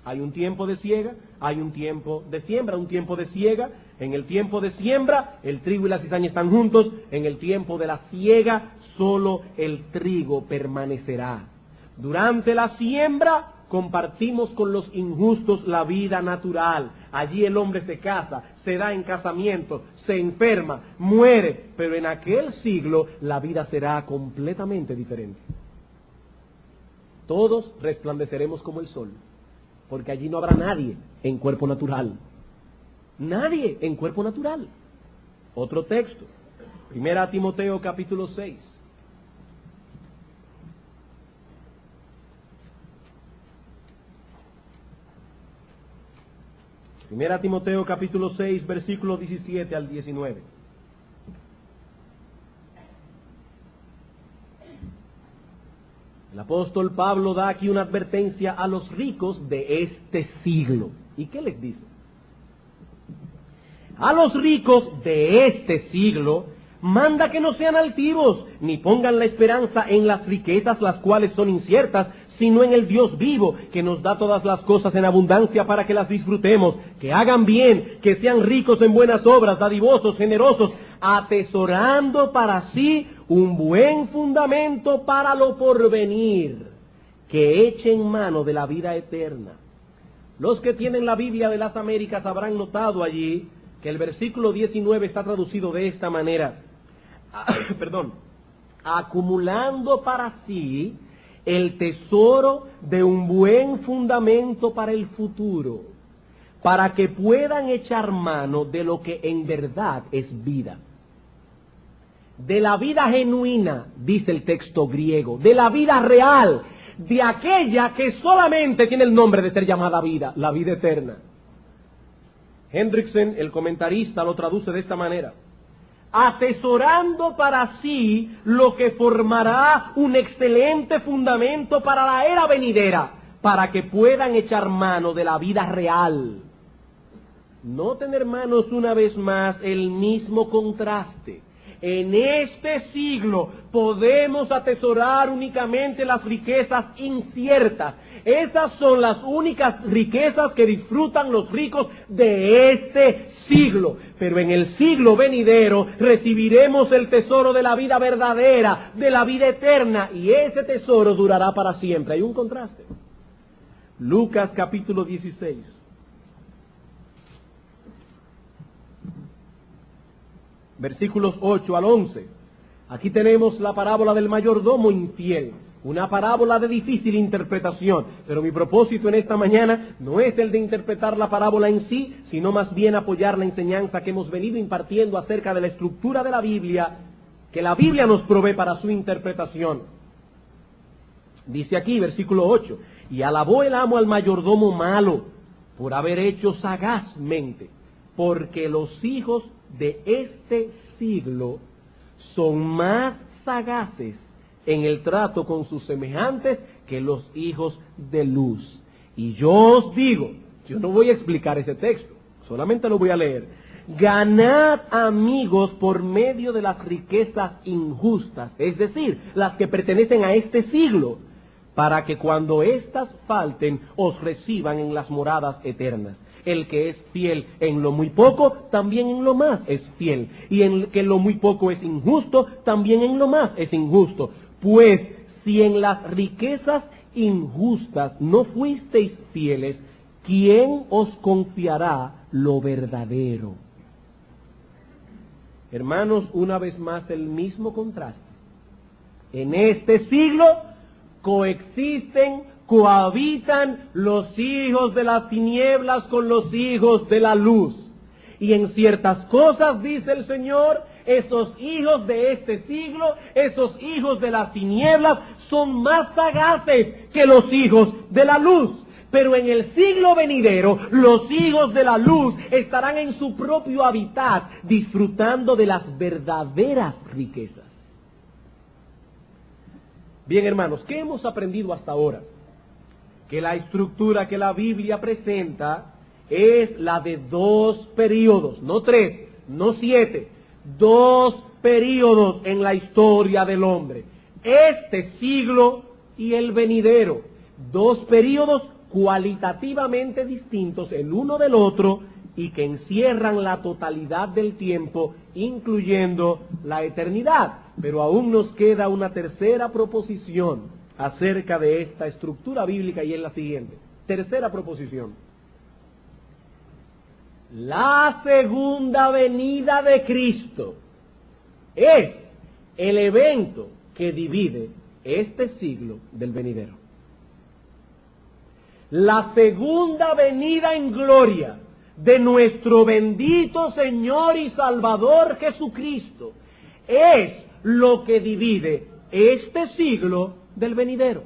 Speaker 1: Hay un tiempo de siega, hay un tiempo de siembra, un tiempo de siega. En el tiempo de siembra, el trigo y la cizaña están juntos. En el tiempo de la siega, solo el trigo permanecerá. Durante la siembra, compartimos con los injustos la vida natural. Allí el hombre se casa, se da en casamiento, se enferma, muere. Pero en aquel siglo la vida será completamente diferente. Todos resplandeceremos como el sol, porque allí no habrá nadie en cuerpo natural. Nadie en cuerpo natural. Otro texto, 1 Timoteo capítulo 6. Primera Timoteo capítulo 6, versículos 17 al 19. El apóstol Pablo da aquí una advertencia a los ricos de este siglo. ¿Y qué les dice? A los ricos de este siglo manda que no sean altivos, ni pongan la esperanza en las riquezas, las cuales son inciertas, sino en el Dios vivo, que nos da todas las cosas en abundancia para que las disfrutemos, que hagan bien, que sean ricos en buenas obras, dadivosos, generosos, atesorando para sí un buen fundamento para lo porvenir, que echen mano de la vida eterna. Los que tienen la Biblia de las Américas habrán notado allí que el versículo 19 está traducido de esta manera. Acumulando para sí el tesoro de un buen fundamento para el futuro, para que puedan echar mano de lo que en verdad es vida. De la vida genuina, dice el texto griego, de la vida real, de aquella que solamente tiene el nombre de ser llamada vida, la vida eterna. Hendrickson, el comentarista, lo traduce de esta manera: atesorando para sí lo que formará un excelente fundamento para la era venidera, para que puedan echar mano de la vida real. Noten, hermanos, una vez más el mismo contraste. En este siglo podemos atesorar únicamente las riquezas inciertas. Esas son las únicas riquezas que disfrutan los ricos de este siglo. Pero en el siglo venidero recibiremos el tesoro de la vida verdadera, de la vida eterna, y ese tesoro durará para siempre. Hay un contraste. Lucas capítulo 16. Versículos 8 al 11. Aquí tenemos la parábola del mayordomo infiel. Una parábola de difícil interpretación, pero mi propósito en esta mañana no es el de interpretar la parábola en sí, sino más bien apoyar la enseñanza que hemos venido impartiendo acerca de la estructura de la Biblia, que la Biblia nos provee para su interpretación. Dice aquí, versículo 8, y alabó el amo al mayordomo malo por haber hecho sagazmente, porque los hijos de este siglo son más sagaces en el trato con sus semejantes que los hijos de luz. Y yo os digo, yo no voy a explicar ese texto, solamente lo voy a leer. Ganad amigos por medio de las riquezas injustas, es decir, las que pertenecen a este siglo, para que cuando éstas falten os reciban en las moradas eternas. El que es fiel en lo muy poco, también en lo más es fiel. Y en que lo muy poco es injusto, también en lo más es injusto. Pues si en las riquezas injustas no fuisteis fieles, ¿quién os confiará lo verdadero? Hermanos, una vez más el mismo contraste. En este siglo coexisten, cohabitan los hijos de las tinieblas con los hijos de la luz. Y en ciertas cosas, dice el Señor, esos hijos de este siglo, esos hijos de las tinieblas, son más sagaces que los hijos de la luz. Pero en el siglo venidero, los hijos de la luz estarán en su propio hábitat, disfrutando de las verdaderas riquezas. Bien, hermanos, ¿qué hemos aprendido hasta ahora? Que la estructura que la Biblia presenta es la de 2 períodos, no 3, no 7, 2 períodos en la historia del hombre. Este siglo y el venidero, 2 períodos cualitativamente distintos el uno del otro y que encierran la totalidad del tiempo, incluyendo la eternidad. Pero aún nos queda una tercera proposición acerca de esta estructura bíblica y es la siguiente. Tercera proposición. La segunda venida de Cristo es el evento que divide este siglo del venidero. La segunda venida en gloria de nuestro bendito Señor y Salvador Jesucristo es lo que divide este siglo del venidero.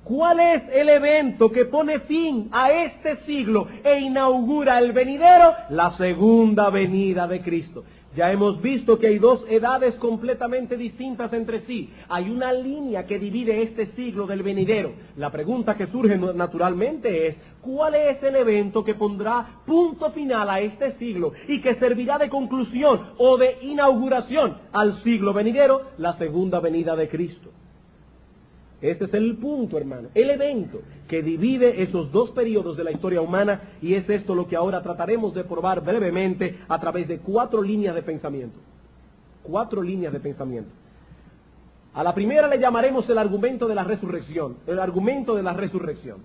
Speaker 1: ¿Cuál es el evento que pone fin a este siglo e inaugura el venidero? La segunda venida de Cristo. Ya hemos visto que hay 2 edades completamente distintas entre sí. Hay una línea que divide este siglo del venidero. La pregunta que surge naturalmente es, ¿cuál es el evento que pondrá punto final a este siglo y que servirá de conclusión o de inauguración al siglo venidero? La segunda venida de Cristo. Este es el punto, hermano, el evento que divide esos 2 periodos de la historia humana, y es esto lo que ahora trataremos de probar brevemente a través de 4 líneas de pensamiento. 4 líneas de pensamiento. A la primera le llamaremos el argumento de la resurrección. El argumento de la resurrección.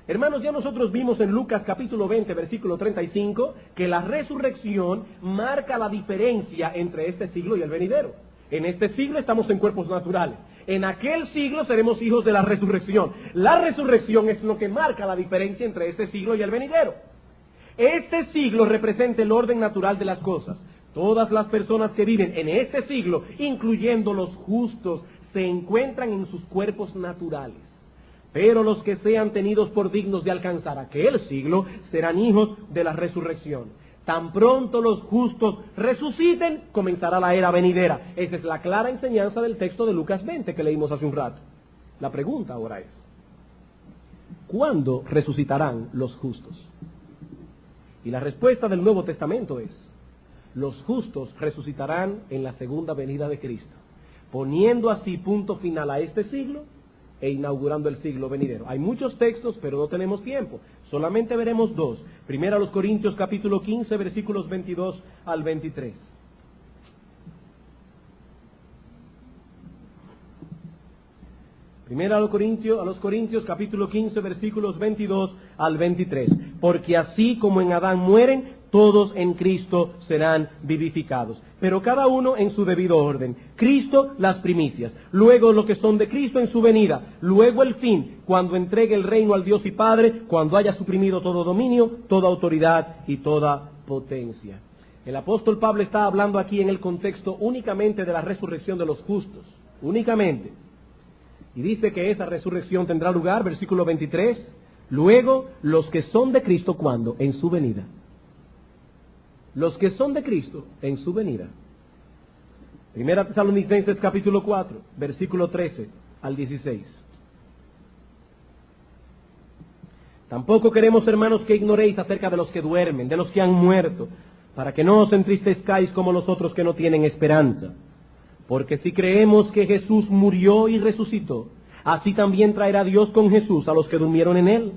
Speaker 1: Hermanos, ya nosotros vimos en Lucas capítulo 20, versículo 35, que la resurrección marca la diferencia entre este siglo y el venidero. En este siglo estamos en cuerpos naturales. En aquel siglo seremos hijos de la resurrección. La resurrección es lo que marca la diferencia entre este siglo y el venidero. Este siglo representa el orden natural de las cosas. Todas las personas que viven en este siglo, incluyendo los justos, se encuentran en sus cuerpos naturales. Pero los que sean tenidos por dignos de alcanzar aquel siglo serán hijos de la resurrección. Tan pronto los justos resuciten, comenzará la era venidera. Esa es la clara enseñanza del texto de Lucas 20 que leímos hace un rato. La pregunta ahora es, ¿cuándo resucitarán los justos? Y la respuesta del Nuevo Testamento es, los justos resucitarán en la segunda venida de Cristo, poniendo así punto final a este siglo e inaugurando el siglo venidero. Hay muchos textos, pero no tenemos tiempo. Solamente veremos 2. Primero a los Corintios capítulo 15, versículos 22 al 23. Primero a los Corintios capítulo 15, versículos 22 al 23. Porque así como en Adán mueren, todos en Cristo serán vivificados, pero cada uno en su debido orden. Cristo las primicias, luego los que son de Cristo en su venida, luego el fin, cuando entregue el reino al Dios y Padre, cuando haya suprimido todo dominio, toda autoridad y toda potencia. El apóstol Pablo está hablando aquí en el contexto únicamente de la resurrección de los justos, únicamente. Y dice que esa resurrección tendrá lugar, versículo 23, luego los que son de Cristo, ¿cuándo? En su venida. Los que son de Cristo en su venida. Primera Tesalonicenses capítulo 4, versículo 13 al 16. Tampoco queremos, hermanos, que ignoréis acerca de los que duermen, de los que han muerto, para que no os entristezcáis como los otros que no tienen esperanza. Porque si creemos que Jesús murió y resucitó, así también traerá Dios con Jesús a los que durmieron en él.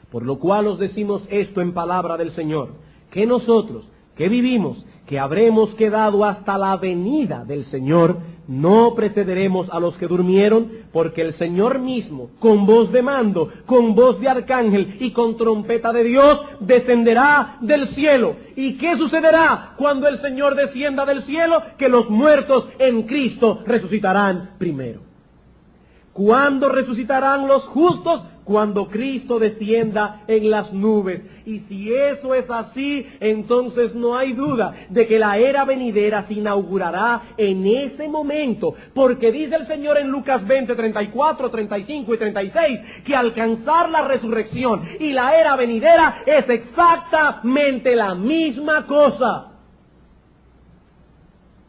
Speaker 1: Por lo cual os decimos esto en palabra del Señor, que nosotros, que vivimos, que habremos quedado hasta la venida del Señor, no precederemos a los que durmieron, porque el Señor mismo, con voz de mando, con voz de arcángel y con trompeta de Dios, descenderá del cielo. ¿Y qué sucederá cuando el Señor descienda del cielo? Que los muertos en Cristo resucitarán primero. ¿Cuándo resucitarán los justos? Cuando Cristo descienda en las nubes. Y si eso es así, entonces no hay duda de que la era venidera se inaugurará en ese momento. Porque dice el Señor en Lucas 20, 34, 35 y 36, que alcanzar la resurrección y la era venidera es exactamente la misma cosa.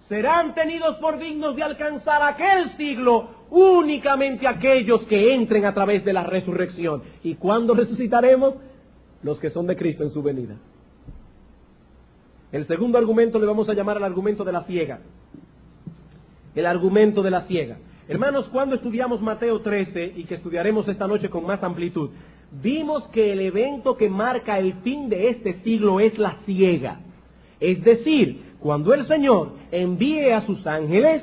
Speaker 1: Serán tenidos por dignos de alcanzar aquel siglo únicamente aquellos que entren a través de la resurrección. ¿Y cuándo resucitaremos? Los que son de Cristo en su venida. El segundo argumento le vamos a llamar el argumento de la ciega. El argumento de la ciega. Hermanos, cuando estudiamos Mateo 13, y que estudiaremos esta noche con más amplitud, vimos que el evento que marca el fin de este siglo es la ciega. Es decir, cuando el Señor envíe a sus ángeles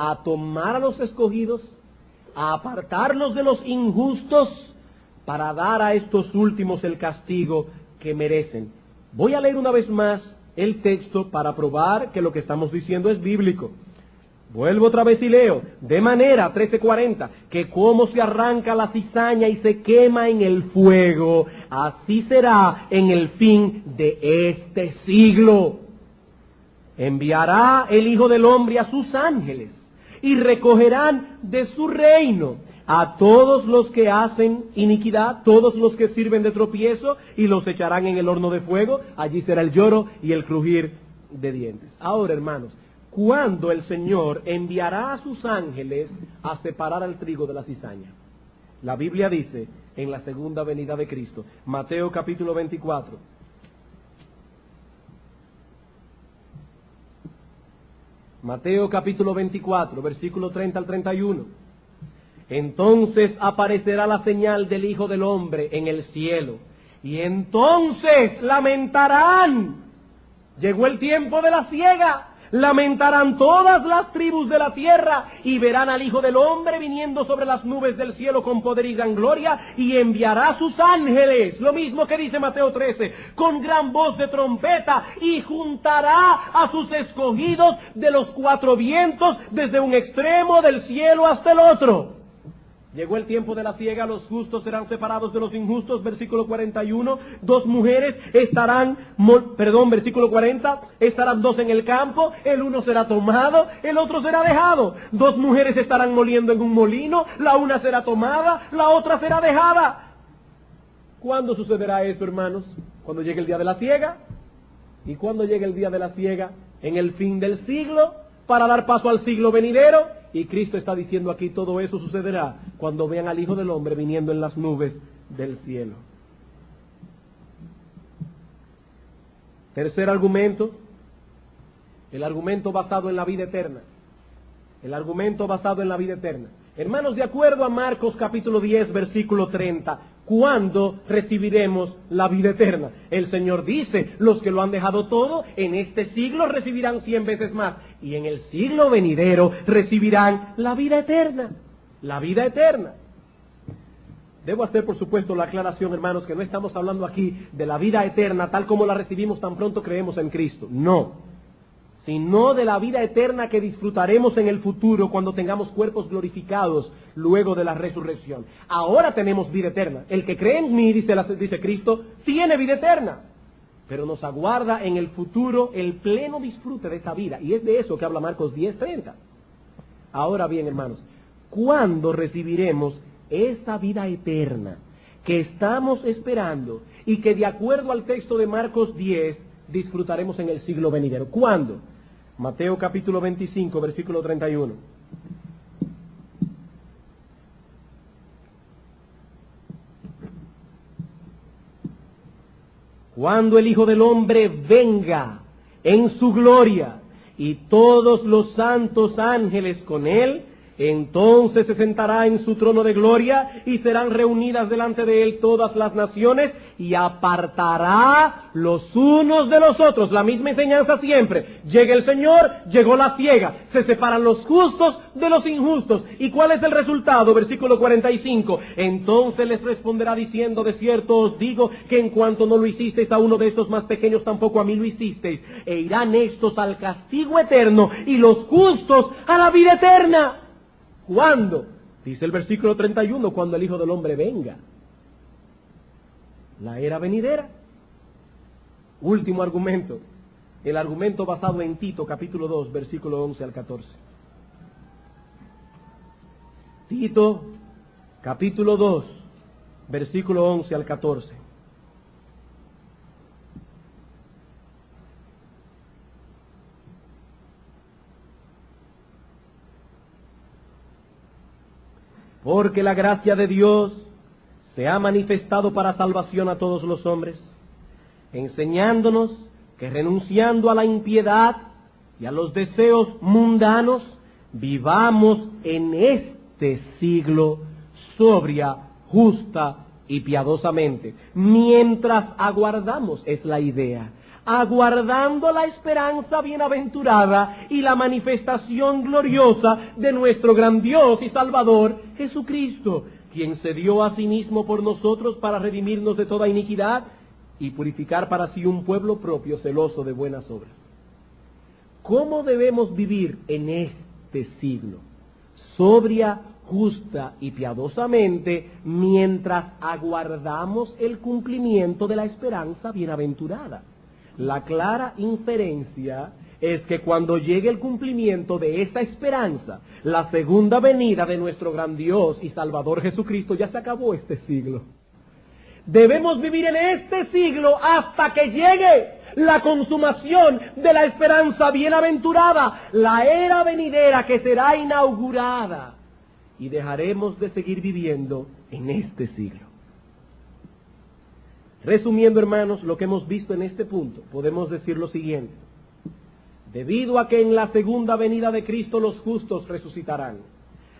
Speaker 1: a tomar a los escogidos, a apartarnos de los injustos, para dar a estos últimos el castigo que merecen. Voy a leer una vez más el texto para probar que lo que estamos diciendo es bíblico. Vuelvo otra vez y leo. De manera, 13:40, que como se arranca la cizaña y se quema en el fuego, así será en el fin de este siglo. Enviará el Hijo del Hombre a sus ángeles, y recogerán de su reino a todos los que hacen iniquidad, todos los que sirven de tropiezo, y los echarán en el horno de fuego. Allí será el lloro y el crujir de dientes. Ahora, hermanos, ¿cuándo el Señor enviará a sus ángeles a separar al trigo de la cizaña? La Biblia dice en la segunda venida de Cristo. Mateo capítulo 24. Mateo capítulo 24, versículo 30 al 31. Entonces aparecerá la señal del Hijo del Hombre en el cielo, y entonces lamentarán. Llegó el tiempo de la siega. Lamentarán todas las tribus de la tierra, y verán al Hijo del Hombre viniendo sobre las nubes del cielo con poder y gran gloria, y enviará a sus ángeles, lo mismo que dice Mateo 13, con gran voz de trompeta, y juntará a sus escogidos de los cuatro vientos, desde un extremo del cielo hasta el otro. Llegó el tiempo de la siega, los justos serán separados de los injustos, versículo 41, dos mujeres estarán, versículo 40, estarán dos en el campo, el uno será tomado, el otro será dejado. Dos mujeres estarán moliendo en un molino, la una será tomada, la otra será dejada. ¿Cuándo sucederá eso, hermanos? Cuando llegue el día de la siega. ¿Y cuándo llegue el día de la siega? En el fin del siglo, para dar paso al siglo venidero. Y Cristo está diciendo aquí, todo eso sucederá cuando vean al Hijo del Hombre viniendo en las nubes del cielo. Tercer argumento, el argumento basado en la vida eterna. El argumento basado en la vida eterna. Hermanos, de acuerdo a Marcos capítulo 10, versículo 30, ¿cuándo recibiremos la vida eterna? El Señor dice, los que lo han dejado todo, en este siglo recibirán 100 veces más, y en el siglo venidero recibirán la vida eterna. La vida eterna. Debo hacer, por supuesto, la aclaración, hermanos, que no estamos hablando aquí de la vida eterna tal como la recibimos tan pronto creemos en Cristo. No. Sino de la vida eterna que disfrutaremos en el futuro cuando tengamos cuerpos glorificados luego de la resurrección. Ahora tenemos vida eterna. El que cree en mí, dice Cristo, tiene vida eterna. Pero nos aguarda en el futuro el pleno disfrute de esa vida. Y es de eso que habla Marcos 10:30. Ahora bien, hermanos, ¿cuándo recibiremos esa vida eterna que estamos esperando y que de acuerdo al texto de Marcos 10 disfrutaremos en el siglo venidero? ¿Cuándo? Mateo capítulo 25, versículo 31. Cuando el Hijo del Hombre venga en su gloria y todos los santos ángeles con él, Entonces se sentará en su trono de gloria y serán reunidas delante de él todas las naciones y apartará los unos de los otros. La misma enseñanza siempre. Llega el Señor, llegó la ciega. Se separan los justos de los injustos. ¿Y cuál es el resultado? Versículo 45. Entonces les responderá diciendo, de cierto os digo que en cuanto no lo hicisteis a uno de estos más pequeños, tampoco a mí lo hicisteis. E irán estos al castigo eterno y los justos a la vida eterna. ¿Cuándo? Dice el versículo 31, cuando el Hijo del Hombre venga. La era venidera. Último argumento. El argumento basado en Tito, capítulo 2, versículo 11 al 14. Tito, capítulo 2, versículo 11 al 14. Porque la gracia de Dios se ha manifestado para salvación a todos los hombres, enseñándonos que renunciando a la impiedad y a los deseos mundanos, vivamos en este siglo sobria, justa y piadosamente, mientras aguardamos, es la idea, aguardando la esperanza bienaventurada y la manifestación gloriosa de nuestro gran Dios y Salvador, Jesucristo, quien se dio a sí mismo por nosotros para redimirnos de toda iniquidad y purificar para sí un pueblo propio celoso de buenas obras. ¿Cómo debemos vivir en este siglo? Sobria, justa y piadosamente, mientras aguardamos el cumplimiento de la esperanza bienaventurada. La clara inferencia es que cuando llegue el cumplimiento de esta esperanza, la segunda venida de nuestro gran Dios y Salvador Jesucristo, ya se acabó este siglo. Debemos vivir en este siglo hasta que llegue la consumación de la esperanza bienaventurada, la era venidera que será inaugurada, y dejaremos de seguir viviendo en este siglo. Resumiendo, hermanos, lo que hemos visto en este punto, podemos decir lo siguiente. Debido a que en la segunda venida de Cristo los justos resucitarán,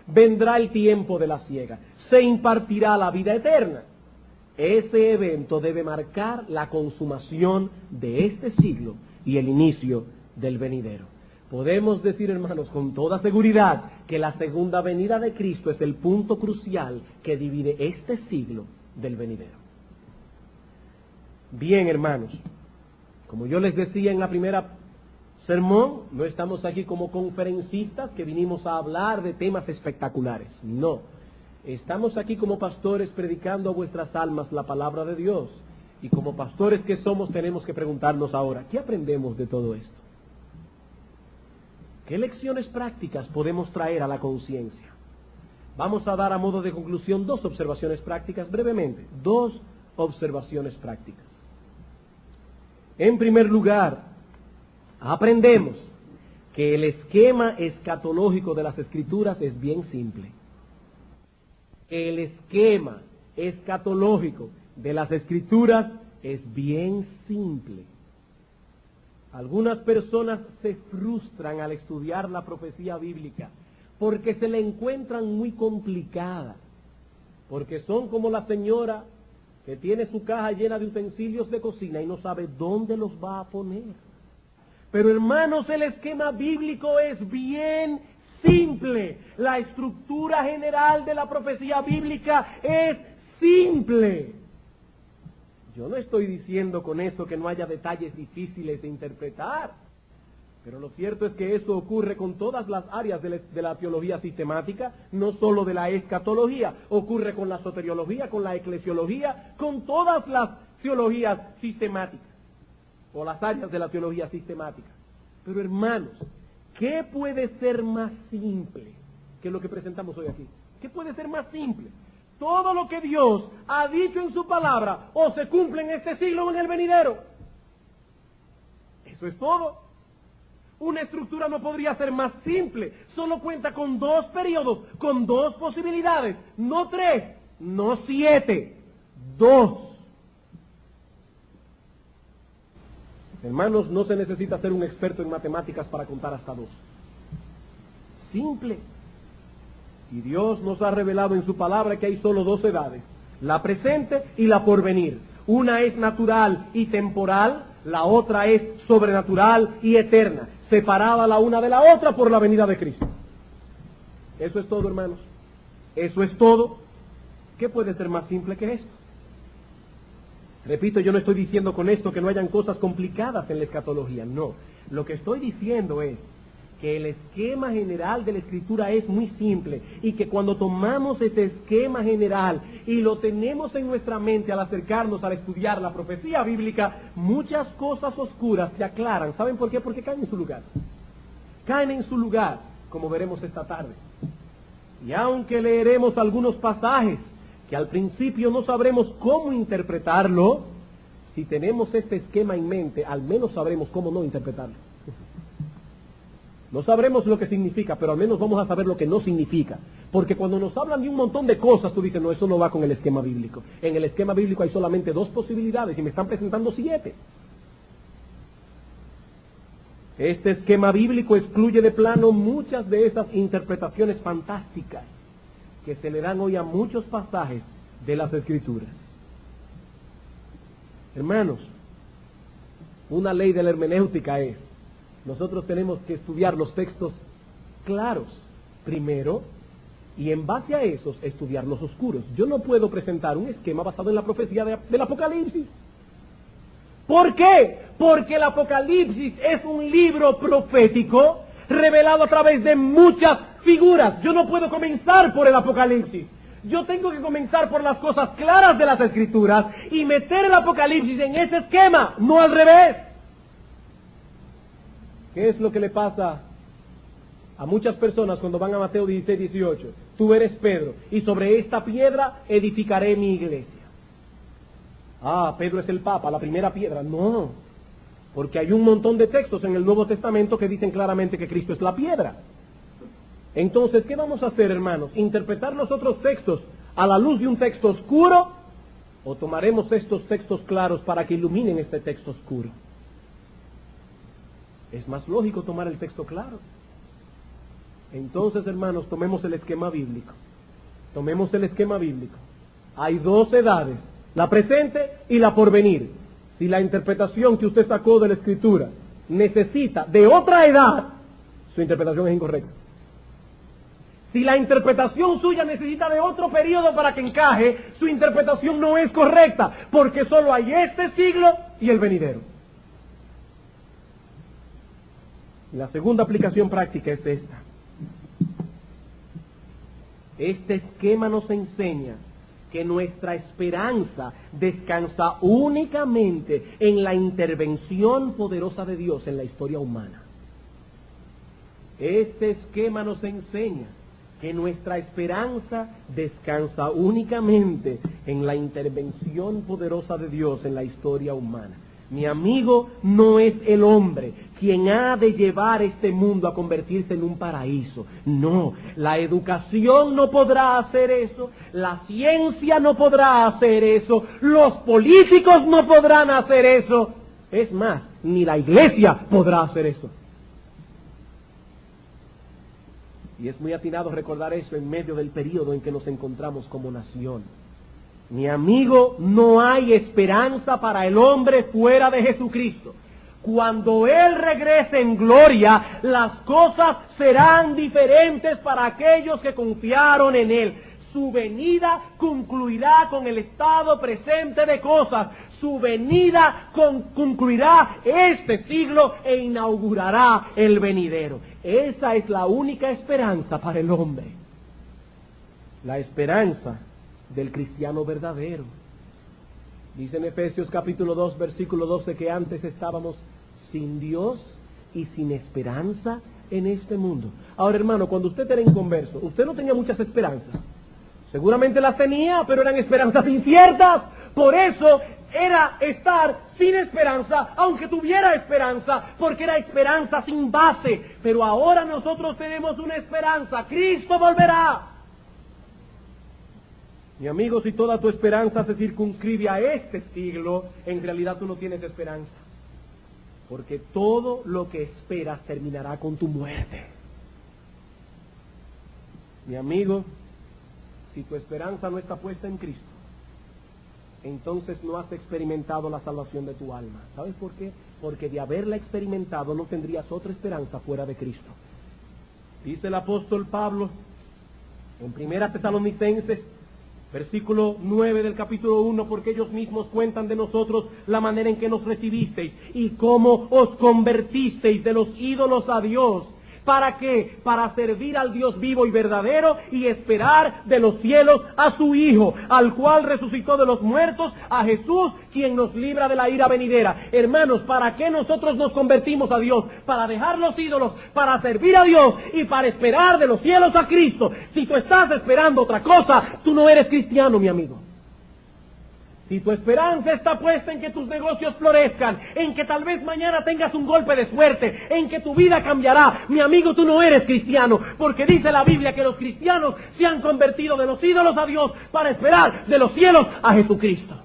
Speaker 1: vendrá el tiempo de la ciega, se impartirá la vida eterna. Ese evento debe marcar la consumación de este siglo y el inicio del venidero. Podemos decir, hermanos, con toda seguridad que la segunda venida de Cristo es el punto crucial que divide este siglo del venidero. Bien, hermanos, como yo les decía en la primera sermón, no estamos aquí como conferencistas que vinimos a hablar de temas espectaculares. No, estamos aquí como pastores predicando a vuestras almas la palabra de Dios. Y como pastores que somos tenemos que preguntarnos ahora, ¿qué aprendemos de todo esto? ¿Qué lecciones prácticas podemos traer a la conciencia? Vamos a dar a modo de conclusión dos observaciones prácticas brevemente, dos observaciones prácticas. En primer lugar, aprendemos que el esquema escatológico de las Escrituras es bien simple. El esquema escatológico de las Escrituras es bien simple. Algunas personas se frustran al estudiar la profecía bíblica porque se la encuentran muy complicada, porque son como la señora que tiene su caja llena de utensilios de cocina y no sabe dónde los va a poner. Pero hermanos, el esquema bíblico es bien simple. La estructura general de la profecía bíblica es simple. Yo no estoy diciendo con eso que no haya detalles difíciles de interpretar, pero lo cierto es que eso ocurre con todas las áreas de la teología sistemática, no solo de la escatología, ocurre con la soteriología, con la eclesiología, con todas las teologías sistemáticas, o las áreas de la teología sistemática. Pero hermanos, ¿qué puede ser más simple que lo que presentamos hoy aquí? ¿Qué puede ser más simple? Todo lo que Dios ha dicho en su palabra o se cumple en este siglo o en el venidero. Eso es todo. Una estructura no podría ser más simple. Solo cuenta con dos periodos, con dos posibilidades. No 3, no 7, 2. Hermanos, no se necesita ser un experto en matemáticas para contar hasta 2. Simple. Y Dios nos ha revelado en su palabra que hay solo dos edades, la presente y la porvenir. Una es natural y temporal, la otra es sobrenatural y eterna, separada la una de la otra por la venida de Cristo. Eso es todo, hermanos. Eso es todo. ¿Qué puede ser más simple que esto? Repito, yo no estoy diciendo con esto que no hayan cosas complicadas en la escatología, no. Lo que estoy diciendo es que el esquema general de la Escritura es muy simple y que cuando tomamos ese esquema general y lo tenemos en nuestra mente al acercarnos al estudiar la profecía bíblica, muchas cosas oscuras se aclaran. ¿Saben por qué? Porque caen en su lugar. Caen en su lugar, como veremos esta tarde. Y aunque leeremos algunos pasajes que al principio no sabremos cómo interpretarlo, si tenemos este esquema en mente, al menos sabremos cómo no interpretarlo. No sabremos lo que significa, pero al menos vamos a saber lo que no significa. Porque cuando nos hablan de un montón de cosas, tú dices, no, eso no va con el esquema bíblico. En el esquema bíblico hay solamente dos posibilidades y me están presentando 7. Este esquema bíblico excluye de plano muchas de esas interpretaciones fantásticas que se le dan hoy a muchos pasajes de las Escrituras. Hermanos, una ley de la hermenéutica es: nosotros tenemos que estudiar los textos claros primero y en base a esos estudiar los oscuros. Yo no puedo presentar un esquema basado en la profecía del Apocalipsis. ¿Por qué? Porque el Apocalipsis es un libro profético revelado a través de muchas figuras. Yo no puedo comenzar por el Apocalipsis. Yo tengo que comenzar por las cosas claras de las Escrituras y meter el Apocalipsis en ese esquema, no al revés. ¿Qué es lo que le pasa a muchas personas cuando van a Mateo 16, 18? Tú eres Pedro, y sobre esta piedra edificaré mi iglesia. Ah, Pedro es el Papa, la primera piedra. No, porque hay un montón de textos en el Nuevo Testamento que dicen claramente que Cristo es la piedra. Entonces, ¿qué vamos a hacer, hermanos? ¿Interpretar los otros textos a la luz de un texto oscuro? ¿O tomaremos estos textos claros para que iluminen este texto oscuro? Es más lógico tomar el texto claro. Entonces, hermanos, tomemos el esquema bíblico. Tomemos el esquema bíblico. Hay dos edades, la presente y la porvenir. Si la interpretación que usted sacó de la Escritura necesita de otra edad, su interpretación es incorrecta. Si la interpretación suya necesita de otro periodo para que encaje, su interpretación no es correcta, porque solo hay este siglo y el venidero. La segunda aplicación práctica es esta. Este esquema nos enseña que nuestra esperanza descansa únicamente en la intervención poderosa de Dios en la historia humana. Este esquema nos enseña que nuestra esperanza descansa únicamente en la intervención poderosa de Dios en la historia humana. Mi amigo, no es el hombre quien ha de llevar este mundo a convertirse en un paraíso. No, la educación no podrá hacer eso, la ciencia no podrá hacer eso, los políticos no podrán hacer eso. Es más, ni la iglesia podrá hacer eso. Y es muy atinado recordar eso en medio del periodo en que nos encontramos como nación. Mi amigo, no hay esperanza para el hombre fuera de Jesucristo. Cuando Él regrese en gloria, las cosas serán diferentes para aquellos que confiaron en Él. Su venida concluirá con el estado presente de cosas. Su venida concluirá este siglo e inaugurará el venidero. Esa es la única esperanza para el hombre. La esperanza del cristiano verdadero. Dice en Efesios capítulo 2, versículo 12, que antes estábamos sin Dios y sin esperanza en este mundo. Ahora, hermano, cuando usted era inconverso, usted no tenía muchas esperanzas. Seguramente las tenía, pero eran esperanzas inciertas. Por eso era estar sin esperanza, aunque tuviera esperanza, porque era esperanza sin base. Pero ahora nosotros tenemos una esperanza. Cristo volverá. Mi amigo, si toda tu esperanza se circunscribe a este siglo, en realidad tú no tienes esperanza. Porque todo lo que esperas terminará con tu muerte. Mi amigo, si tu esperanza no está puesta en Cristo, entonces no has experimentado la salvación de tu alma. ¿Sabes por qué? Porque de haberla experimentado no tendrías otra esperanza fuera de Cristo. Dice el apóstol Pablo en 1 Tesalonicenses, versículo 9 del capítulo 1, porque ellos mismos cuentan de nosotros la manera en que nos recibisteis y cómo os convertisteis de los ídolos a Dios. ¿Para qué? Para servir al Dios vivo y verdadero y esperar de los cielos a su Hijo, al cual resucitó de los muertos, a Jesús, quien nos libra de la ira venidera. Hermanos, ¿para qué nosotros nos convertimos a Dios? Para dejar los ídolos, para servir a Dios y para esperar de los cielos a Cristo. Si tú estás esperando otra cosa, tú no eres cristiano, mi amigo. Si tu esperanza está puesta en que tus negocios florezcan, en que tal vez mañana tengas un golpe de suerte, en que tu vida cambiará, mi amigo, tú no eres cristiano, porque dice la Biblia que los cristianos se han convertido de los ídolos a Dios para esperar de los cielos a Jesucristo.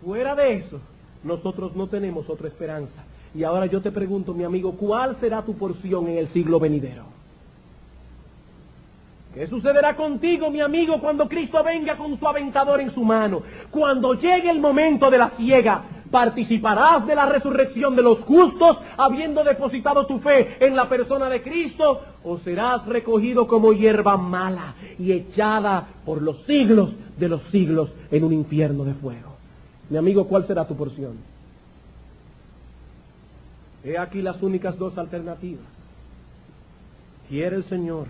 Speaker 1: Fuera de eso, nosotros no tenemos otra esperanza. Y ahora yo te pregunto, mi amigo, ¿cuál será tu porción en el siglo venidero? ¿Qué sucederá contigo, mi amigo, cuando Cristo venga con su aventador en su mano? Cuando llegue el momento de la siega, ¿participarás de la resurrección de los justos, habiendo depositado tu fe en la persona de Cristo? ¿O serás recogido como hierba mala y echada por los siglos de los siglos en un infierno de fuego? Mi amigo, ¿cuál será tu porción? He aquí las únicas dos alternativas. Quiere el Señor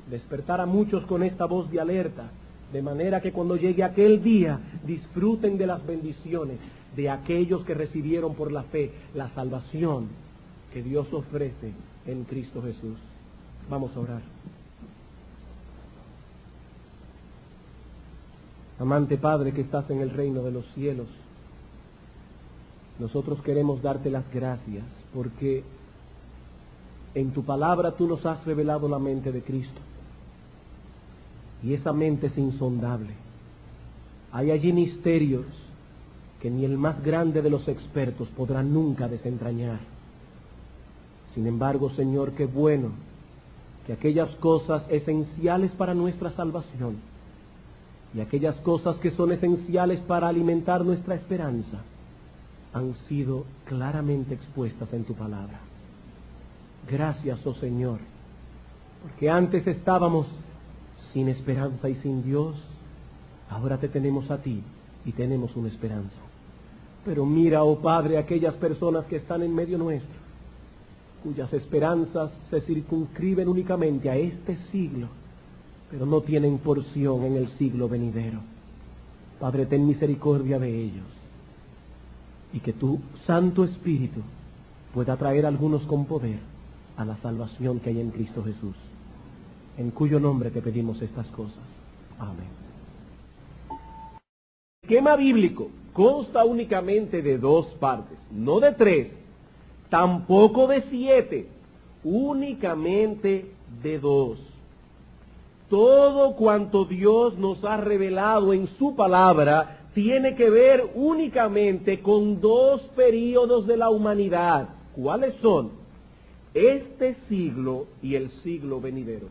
Speaker 1: despertar a muchos con esta voz de alerta, de manera que cuando llegue aquel día disfruten de las bendiciones de aquellos que recibieron por la fe la salvación que Dios ofrece en Cristo Jesús. Vamos a orar. Amante Padre que estás en el reino de los cielos, nosotros queremos darte las gracias porque en tu palabra tú nos has revelado la mente de Cristo. Y esa mente es insondable. Hay allí misterios que ni el más grande de los expertos podrá nunca desentrañar. Sin embargo, Señor, qué bueno que aquellas cosas esenciales para nuestra salvación y aquellas cosas que son esenciales para alimentar nuestra esperanza han sido claramente expuestas en tu palabra. Gracias, oh Señor, porque antes estábamos sin esperanza y sin Dios, ahora te tenemos a ti y tenemos una esperanza. Pero mira, oh Padre, aquellas personas que están en medio nuestro, cuyas esperanzas se circunscriben únicamente a este siglo, pero no tienen porción en el siglo venidero. Padre, ten misericordia de ellos, y que tu Santo Espíritu pueda traer a algunos con poder a la salvación que hay en Cristo Jesús, en cuyo nombre te pedimos estas cosas. Amén. El esquema bíblico consta únicamente de 2 partes, no de 3, tampoco de 7, únicamente de 2. Todo cuanto Dios nos ha revelado en su palabra tiene que ver únicamente con 2 períodos de la humanidad. ¿Cuáles son? Este siglo y el siglo venidero.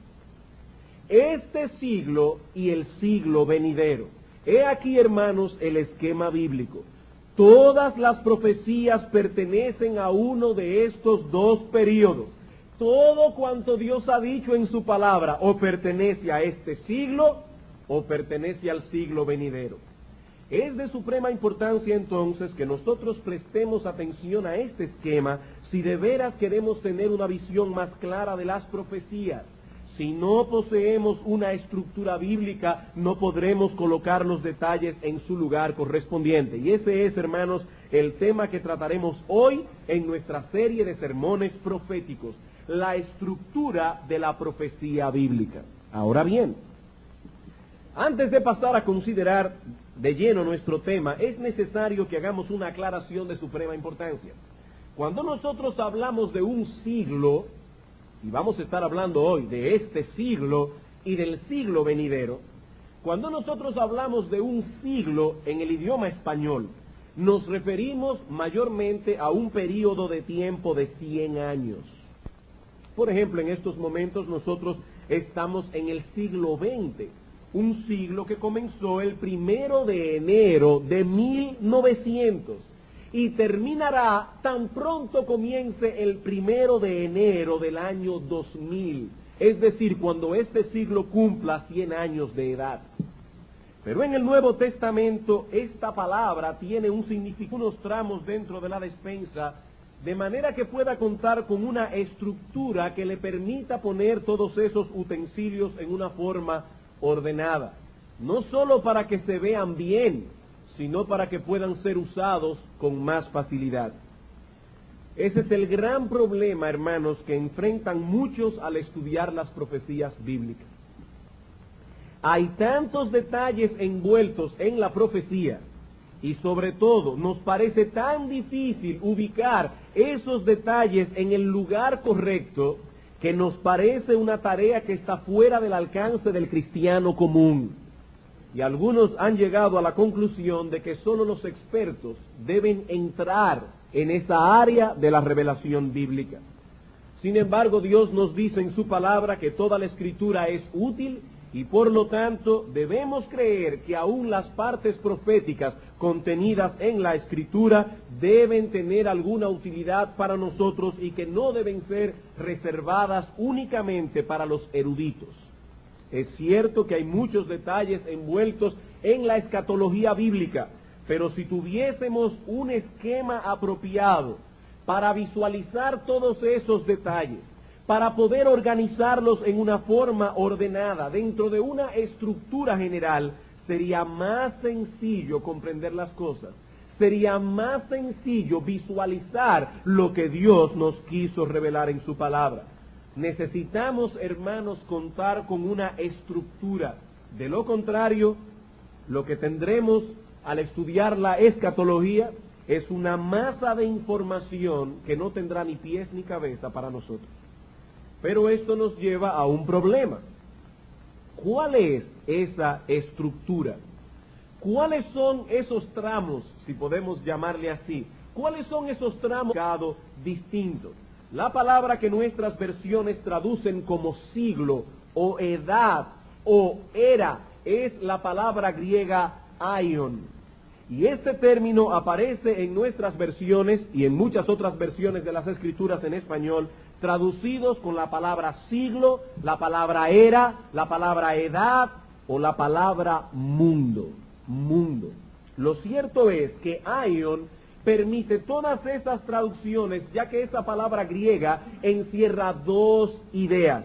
Speaker 1: Este siglo y el siglo venidero. He aquí, hermanos, el esquema bíblico. Todas las profecías pertenecen a uno de estos 2 períodos. Todo cuanto Dios ha dicho en su palabra o pertenece a este siglo o pertenece al siglo venidero. Es de suprema importancia entonces que nosotros prestemos atención a este esquema si de veras queremos tener una visión más clara de las profecías. Si no poseemos una estructura bíblica, no podremos colocar los detalles en su lugar correspondiente. Y ese es, hermanos, el tema que trataremos hoy en nuestra serie de sermones proféticos, la estructura de la profecía bíblica. Ahora bien, antes de pasar a considerar de lleno nuestro tema, es necesario que hagamos una aclaración de suprema importancia. Cuando nosotros hablamos de un siglo, y vamos a estar hablando hoy de este siglo y del siglo venidero, cuando nosotros hablamos de un siglo en el idioma español, nos referimos mayormente a un periodo de tiempo de 100 años. Por ejemplo, en estos momentos nosotros estamos en el siglo XX, un siglo que comenzó el 1 de enero de 1900 y terminará tan pronto comience el 1 de enero del año 2000, es decir, cuando este siglo cumpla 100 años de edad. Pero en el Nuevo Testamento esta palabra tiene un significado, unos tramos dentro de la despensa, de manera que pueda contar con una estructura que le permita poner todos esos utensilios en una forma ordenada, no solo para que se vean bien, sino para que puedan ser usados con más facilidad. Ese es el gran problema, hermanos, que enfrentan muchos al estudiar las profecías bíblicas. Hay tantos detalles envueltos en la profecía y sobre todo nos parece tan difícil ubicar esos detalles en el lugar correcto que nos parece una tarea que está fuera del alcance del cristiano común. Y algunos han llegado a la conclusión de que solo los expertos deben entrar en esa área de la revelación bíblica. Sin embargo, Dios nos dice en su palabra que toda la escritura es útil y por lo tanto debemos creer que aún las partes proféticas contenidas en la escritura deben tener alguna utilidad para nosotros y que no deben ser reservadas únicamente para los eruditos. Es cierto que hay muchos detalles envueltos en la escatología bíblica, pero si tuviésemos un esquema apropiado para visualizar todos esos detalles, para poder organizarlos en una forma ordenada, dentro de una estructura general, sería más sencillo comprender las cosas, sería más sencillo visualizar lo que Dios nos quiso revelar en su palabra. Necesitamos, hermanos, contar con una estructura. De lo contrario, lo que tendremos al estudiar la escatología es una masa de información que no tendrá ni pies ni cabeza para nosotros. Pero esto nos lleva a un problema. ¿Cuál es esa estructura? ¿Cuáles son esos tramos, si podemos llamarle así? ¿Cuáles son esos tramos distintos? La palabra que nuestras versiones traducen como siglo o edad o era es la palabra griega aion. Y este término aparece en nuestras versiones y en muchas otras versiones de las escrituras en español, traducidos con la palabra siglo, la palabra era, la palabra edad o la palabra mundo. Mundo. Lo cierto es que aion permite todas esas traducciones, ya que esa palabra griega encierra dos ideas.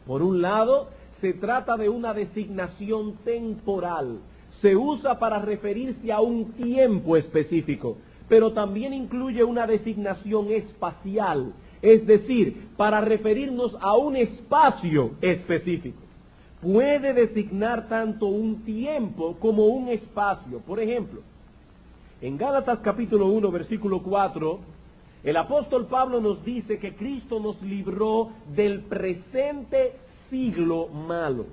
Speaker 1: Por un lado, se trata de una designación temporal. Se usa para referirse a un tiempo específico, pero también incluye una designación espacial, es decir, para referirnos a un espacio específico. Puede designar tanto un tiempo como un espacio. Por ejemplo, en Gálatas capítulo 1, versículo 4, el apóstol Pablo nos dice que Cristo nos libró del presente siglo malo.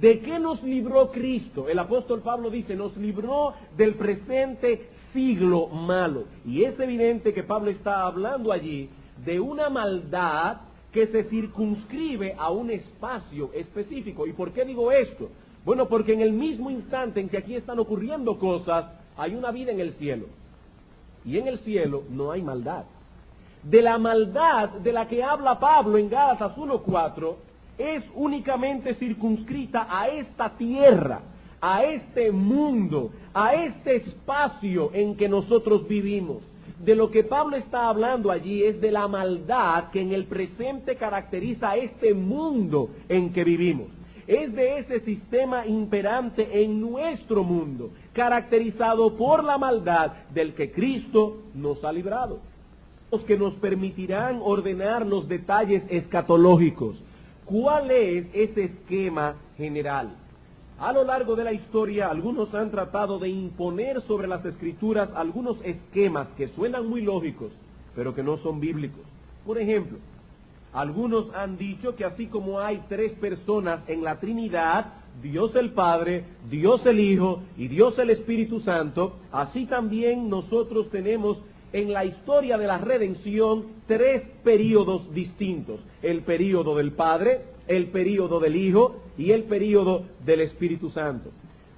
Speaker 1: ¿De qué nos libró Cristo? El apóstol Pablo dice, nos libró del presente siglo malo. Y es evidente que Pablo está hablando allí de una maldad que se circunscribe a un espacio específico. ¿Y por qué digo esto? Bueno, porque en el mismo instante en que aquí están ocurriendo cosas, hay una vida en el cielo. Y en el cielo no hay maldad. De la maldad de la que habla Pablo en Gálatas 1:4 es únicamente circunscrita a esta tierra, a este mundo, a este espacio en que nosotros vivimos. De lo que Pablo está hablando allí es de la maldad que en el presente caracteriza a este mundo en que vivimos. Es de ese sistema imperante en nuestro mundo, caracterizado por la maldad del que Cristo nos ha librado. Los que nos permitirán ordenar los detalles escatológicos. ¿Cuál es ese esquema general? A lo largo de la historia, algunos han tratado de imponer sobre las escrituras algunos esquemas que suenan muy lógicos, pero que no son bíblicos. Por ejemplo, algunos han dicho que así como hay tres personas en la Trinidad, Dios el Padre, Dios el Hijo y Dios el Espíritu Santo, así también nosotros tenemos en la historia de la redención tres períodos distintos: el período del Padre, el período del Hijo y el período del Espíritu Santo.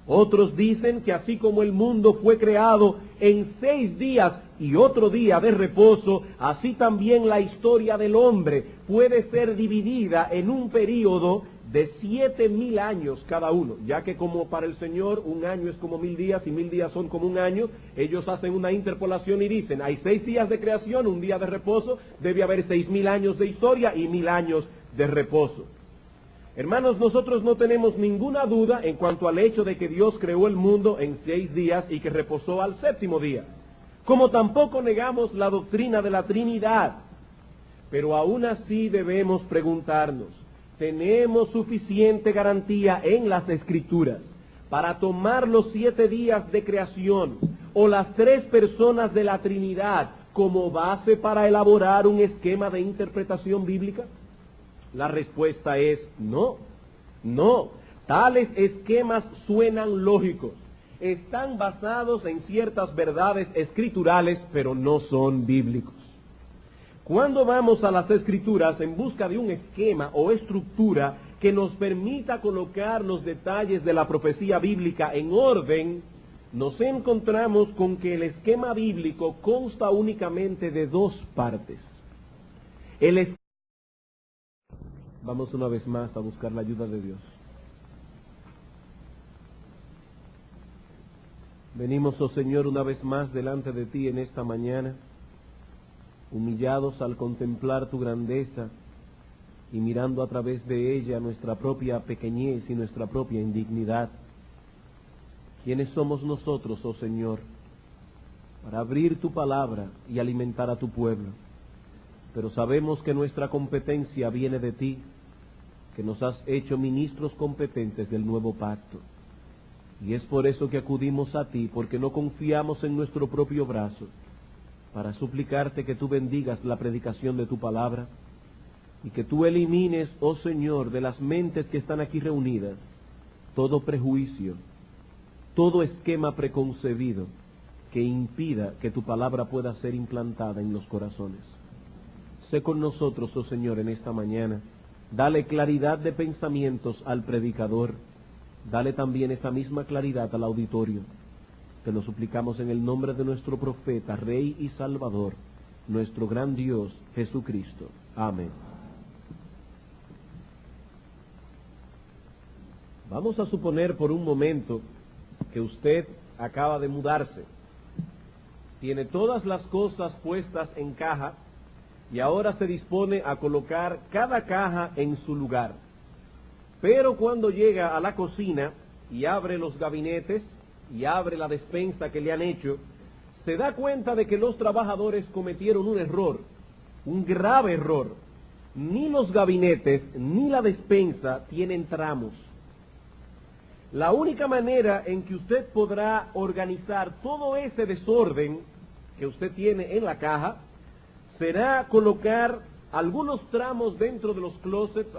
Speaker 1: Otros dicen que así como el mundo fue creado en 6 días y otro día de reposo, así también la historia del hombre puede ser dividida en un período de 7,000 años cada uno, ya que como para el Señor un año es como 1,000 días y 1,000 días son como un año. Ellos hacen una interpolación y dicen: hay 6 días de creación, un día de reposo, debe haber 6,000 años de historia y 1,000 años de reposo. Hermanos, nosotros no tenemos ninguna duda en cuanto al hecho de que Dios creó el mundo en 6 días y que reposó al 7º día, como tampoco negamos la doctrina de la Trinidad. Pero aún así debemos preguntarnos: ¿tenemos suficiente garantía en las Escrituras para tomar los 7 días de creación o las 3 personas de la Trinidad como base para elaborar un esquema de interpretación bíblica? La respuesta es no, no. Tales esquemas suenan lógicos, están basados en ciertas verdades escriturales, pero no son bíblicos. Cuando vamos a las Escrituras en busca de un esquema o estructura que nos permita colocar los detalles de la profecía bíblica en orden, nos encontramos con que el esquema bíblico consta únicamente de 2 partes. Vamos una vez más a buscar la ayuda de Dios. Venimos, oh Señor, una vez más delante de ti en esta mañana, humillados al contemplar tu grandeza y mirando a través de ella nuestra propia pequeñez y nuestra propia indignidad. ¿Quiénes somos nosotros, oh Señor, para abrir tu palabra y alimentar a tu pueblo? Pero sabemos que nuestra competencia viene de ti, que nos has hecho ministros competentes del nuevo pacto. Y es por eso que acudimos a ti, porque no confiamos en nuestro propio brazo, para suplicarte que tú bendigas la predicación de tu palabra y que tú elimines, oh Señor, de las mentes que están aquí reunidas, todo prejuicio, todo esquema preconcebido que impida que tu palabra pueda ser implantada en los corazones. Sé con nosotros, oh Señor, en esta mañana. Dale claridad de pensamientos al predicador. Dale también esa misma claridad al auditorio. Te lo suplicamos en el nombre de nuestro profeta, Rey y Salvador, nuestro gran Dios, Jesucristo. Amén. Vamos a suponer por un momento que usted acaba de mudarse. Tiene todas las cosas puestas en caja y ahora se dispone a colocar cada caja en su lugar. Pero cuando llega a la cocina y abre los gabinetes y abre la despensa que le han hecho, se da cuenta de que los trabajadores cometieron un error, un grave error. Ni los gabinetes ni la despensa tienen tramos. La única manera en que usted podrá organizar todo ese desorden que usted tiene en la caja será colocar algunos tramos dentro de los closets,